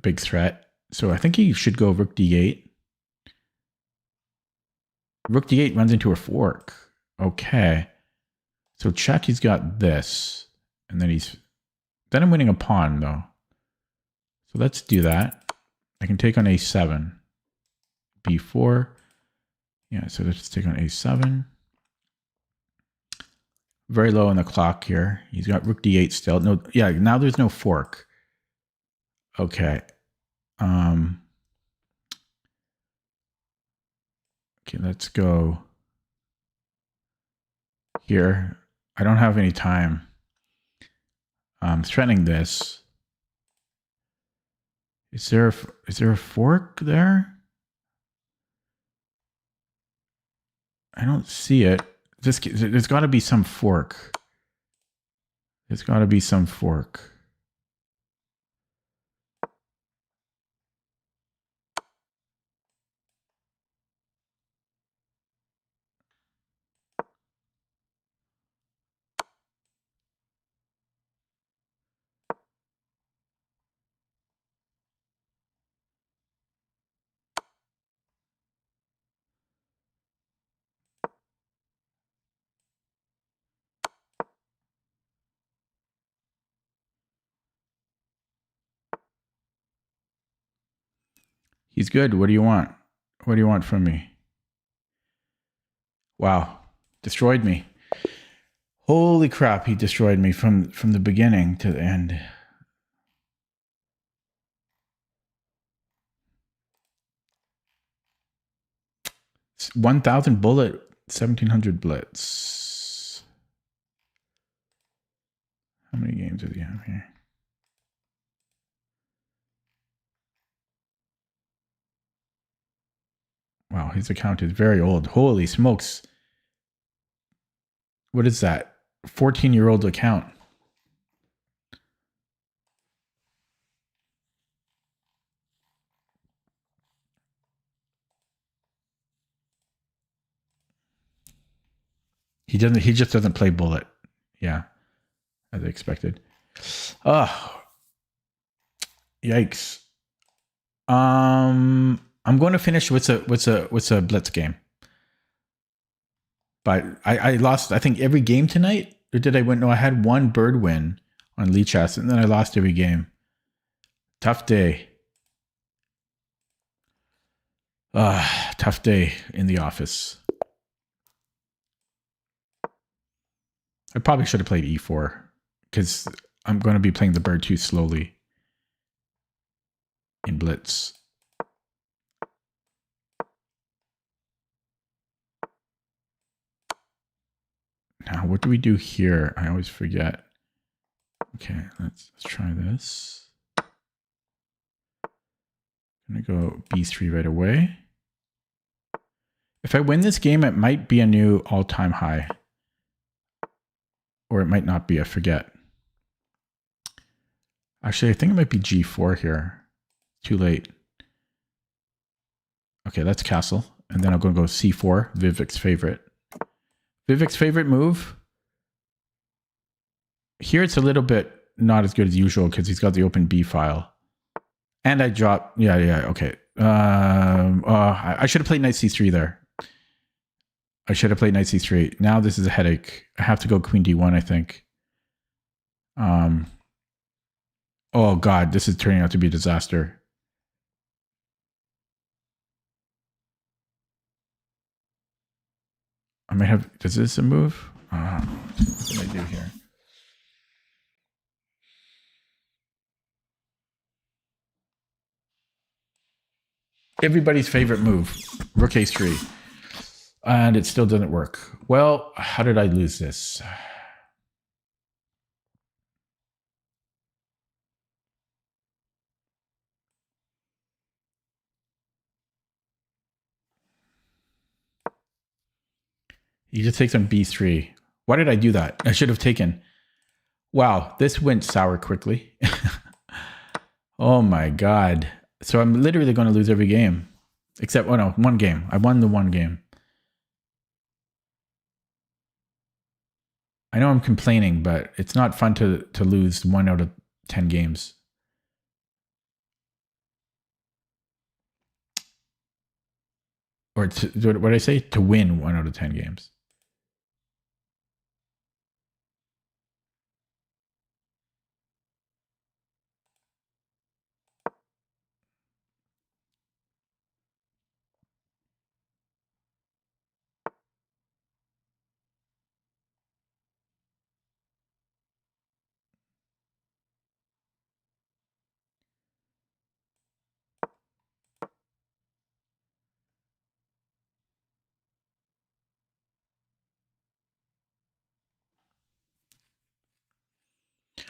big threat, so I think he should go rook d8. Rook d8 runs into a fork. Okay, so check. He's got this, and then I'm winning a pawn though. So let's do that. I can take on a7, b4. Yeah, so let's take on a7. Very low on the clock here. He's got rook d8 still. No, yeah, now there's no fork. Okay. Okay, let's go here. I don't have any time. I'm threatening this. Is there a fork there? I don't see it. There's got to be some fork. There's got to be some fork. He's good. What do you want? What do you want from me? Wow. Destroyed me. Holy crap, he destroyed me from the beginning to the end. It's 1,000 bullet, 1,700 blitz. How many games does he have here? Wow, his account is very old. Holy smokes. What is that? 14-year-old account. He just doesn't play bullet. Yeah. As I expected. Oh. Yikes. I'm going to finish what's a blitz game. But I lost, I think, every game tonight. Or did I win? No, I had one bird win on Lee Chess, and then I lost every game. Tough day. Tough day in the office. I probably should have played e4 because I'm going to be playing the bird too slowly in blitz. Now, what do we do here? I always forget. Okay, let's try this. I'm going to go b3 right away. If I win this game, it might be a new all-time high. Or it might not be, I forget. Actually, I think it might be g4 here. Too late. Okay, that's castle. And then I'm going to go c4, Vivek's favorite. Vivek's favorite move. Here it's a little bit not as good as usual because he's got the open B file. And I dropped, yeah, okay. I should have played knight c3 there. I should have played knight c3. Now this is a headache. I have to go queen d1, I think. Oh God, this is turning out to be a disaster. I might have, is this a move? What did I do here? Everybody's favorite move, rook h3. And it still doesn't work. Well, how did I lose this? He just takes on b3. Why did I do that? I should have taken. Wow, this went sour quickly. Oh my God. So I'm literally going to lose every game. Except, oh no, one game. I won the one game. I know I'm complaining, but it's not fun to lose 1 out of 10 games. Or what did I say? To win 1 out of 10 games.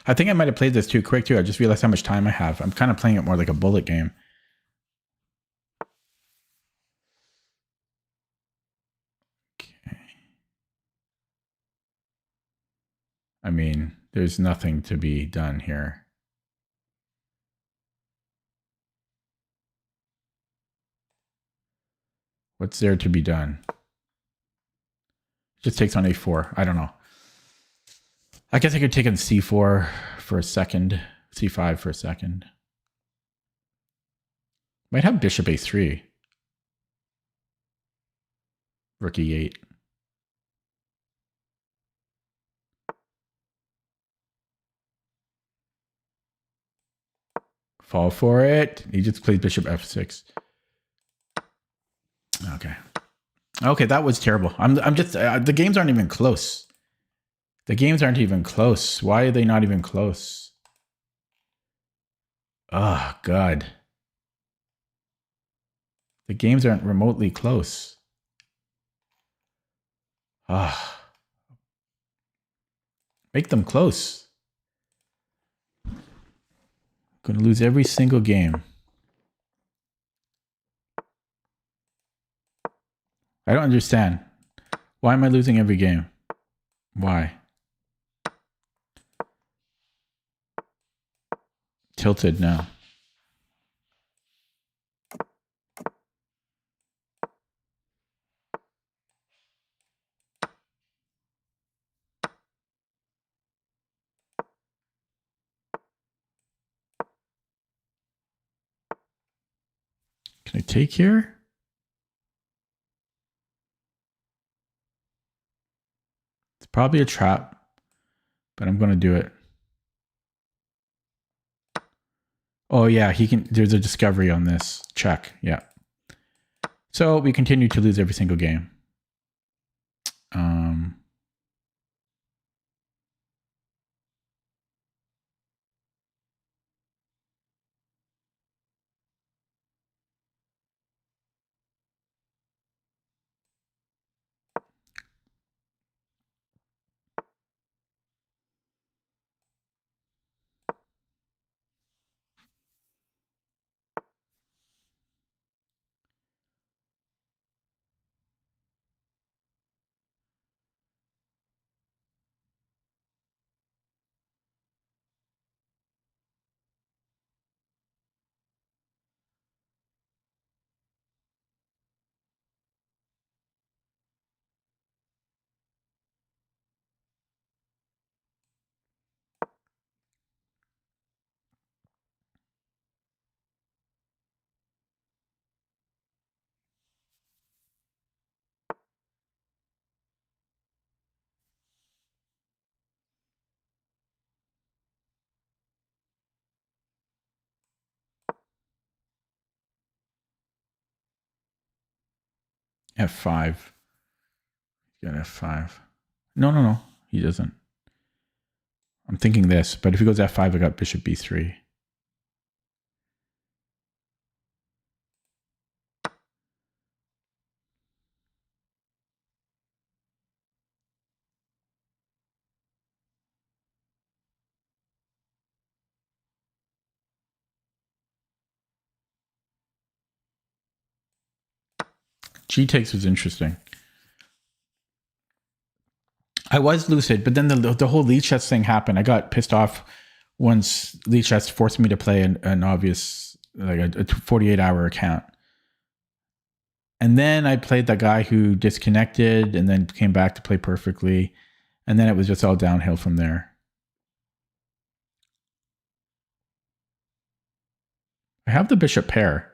I think I might have played this too quick too. I just realized how much time I have. I'm kind of playing it more like a bullet game. Okay. I mean, there's nothing to be done here. What's there to be done? Just takes on a4. I don't know. I guess I could take on c4 for a second, c5 for a second. Might have bishop a3. Rook e8. Fall for it. He just played bishop f6. Okay. Okay, that was terrible. I'm just the games aren't even close. The games aren't even close. Why are they not even close? Oh God. The games aren't remotely close. Ah. Make them close. Gonna lose every single game. I don't understand. Why am I losing every game? Why? Tilted now. Can I take here? It's probably a trap, but I'm going to do it. Oh yeah, he can. There's a discovery on this. Check. Yeah. So we continue to lose every single game. F5. He's got F5. No. He doesn't. I'm thinking this, but if he goes F5, I got bishop B3. G takes was interesting. I was lucid, but then the whole lead chess thing happened. I got pissed off once lead chess forced me to play an obvious, like a 48-hour account. And then I played that guy who disconnected and then came back to play perfectly. And then it was just all downhill from there. I have the bishop pair.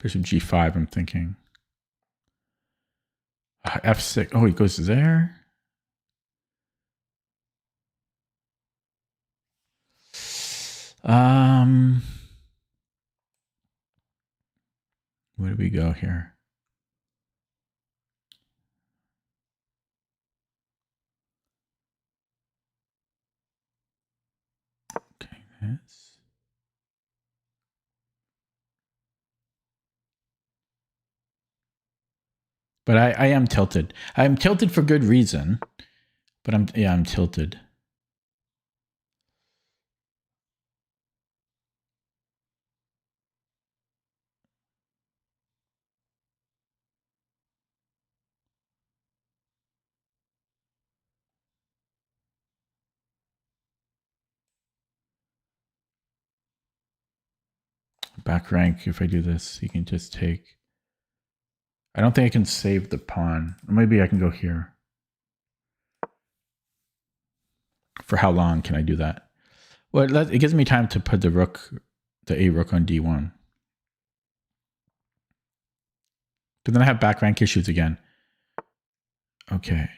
Bishop G5, I'm thinking. F6. Oh, he goes there. Where do we go here? Okay, this. But I am tilted. I'm tilted for good reason. But I'm tilted. back rank. If I do this, he can just take. I don't think I can save the pawn. Maybe I can go here. For how long can I do that? Well, it gives me time to put the A rook on d1. But then I have back rank issues again. Okay.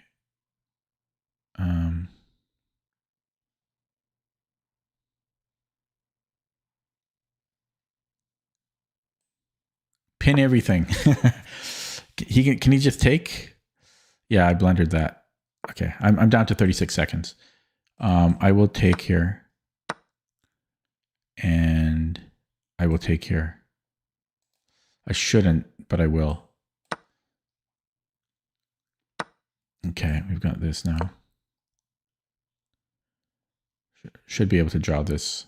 Pin everything. Can he just take? Yeah, I blundered that. Okay, I'm down to 36 seconds. I will take here. And I will take here. I shouldn't, but I will. Okay, we've got this now. Should be able to draw this.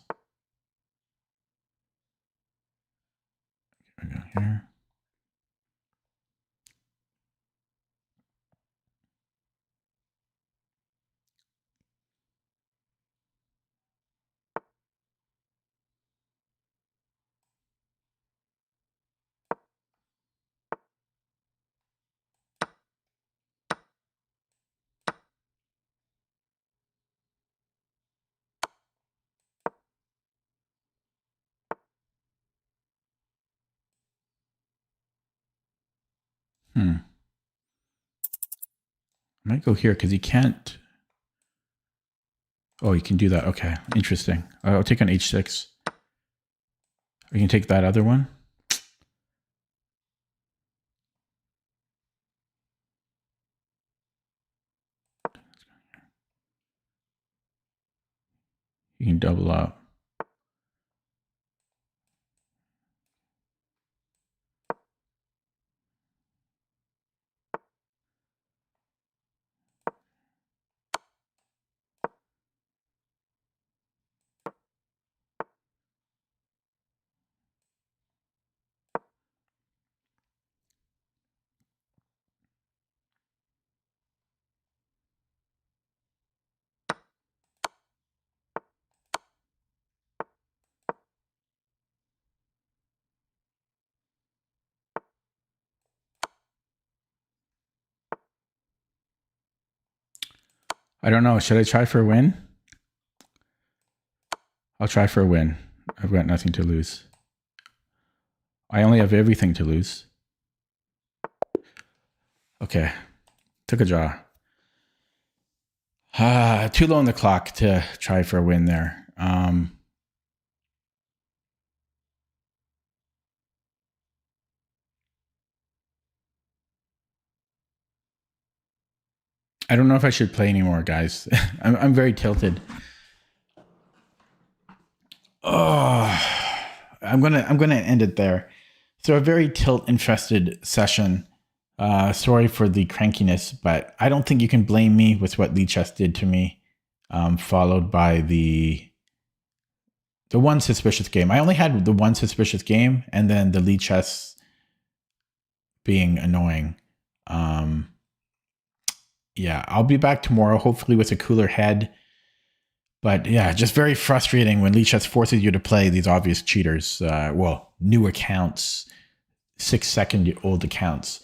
Here we go here. I might go here because he can't. Oh, you can do that. Okay, interesting. I'll take on h6. We can take that other one. You can double up. I don't know. Should I try for a win? I'll try for a win. I've got nothing to lose. I only have everything to lose. Okay. Took a draw. Too low on the clock to try for a win there. I don't know if I should play anymore, guys. I'm very tilted. Oh, I'm gonna end it there. So a very tilt-infested session. Sorry for the crankiness, but I don't think you can blame me with what Lichess did to me. Followed by the one suspicious game. I only had the one suspicious game, and then the Lichess being annoying. Yeah, I'll be back tomorrow, hopefully with a cooler head. But yeah, just very frustrating when Lichess forces you to play these obvious cheaters. Well, new accounts, 6-second-old accounts.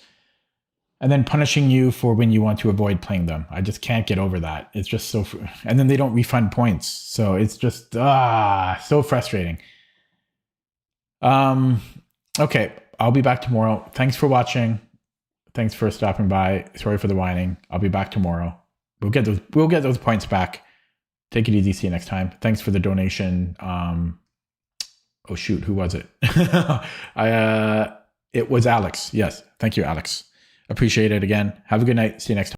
And then punishing you for when you want to avoid playing them. I just can't get over that. It's just so... And then they don't refund points. So it's just so frustrating. Okay, I'll be back tomorrow. Thanks for watching. Thanks for stopping by. Sorry for the whining. I'll be back tomorrow. We'll get those points back. Take it easy. See you next time. Thanks for the donation. Oh shoot, who was it? It was Alex. Yes. Thank you, Alex. Appreciate it again. Have a good night. See you next time.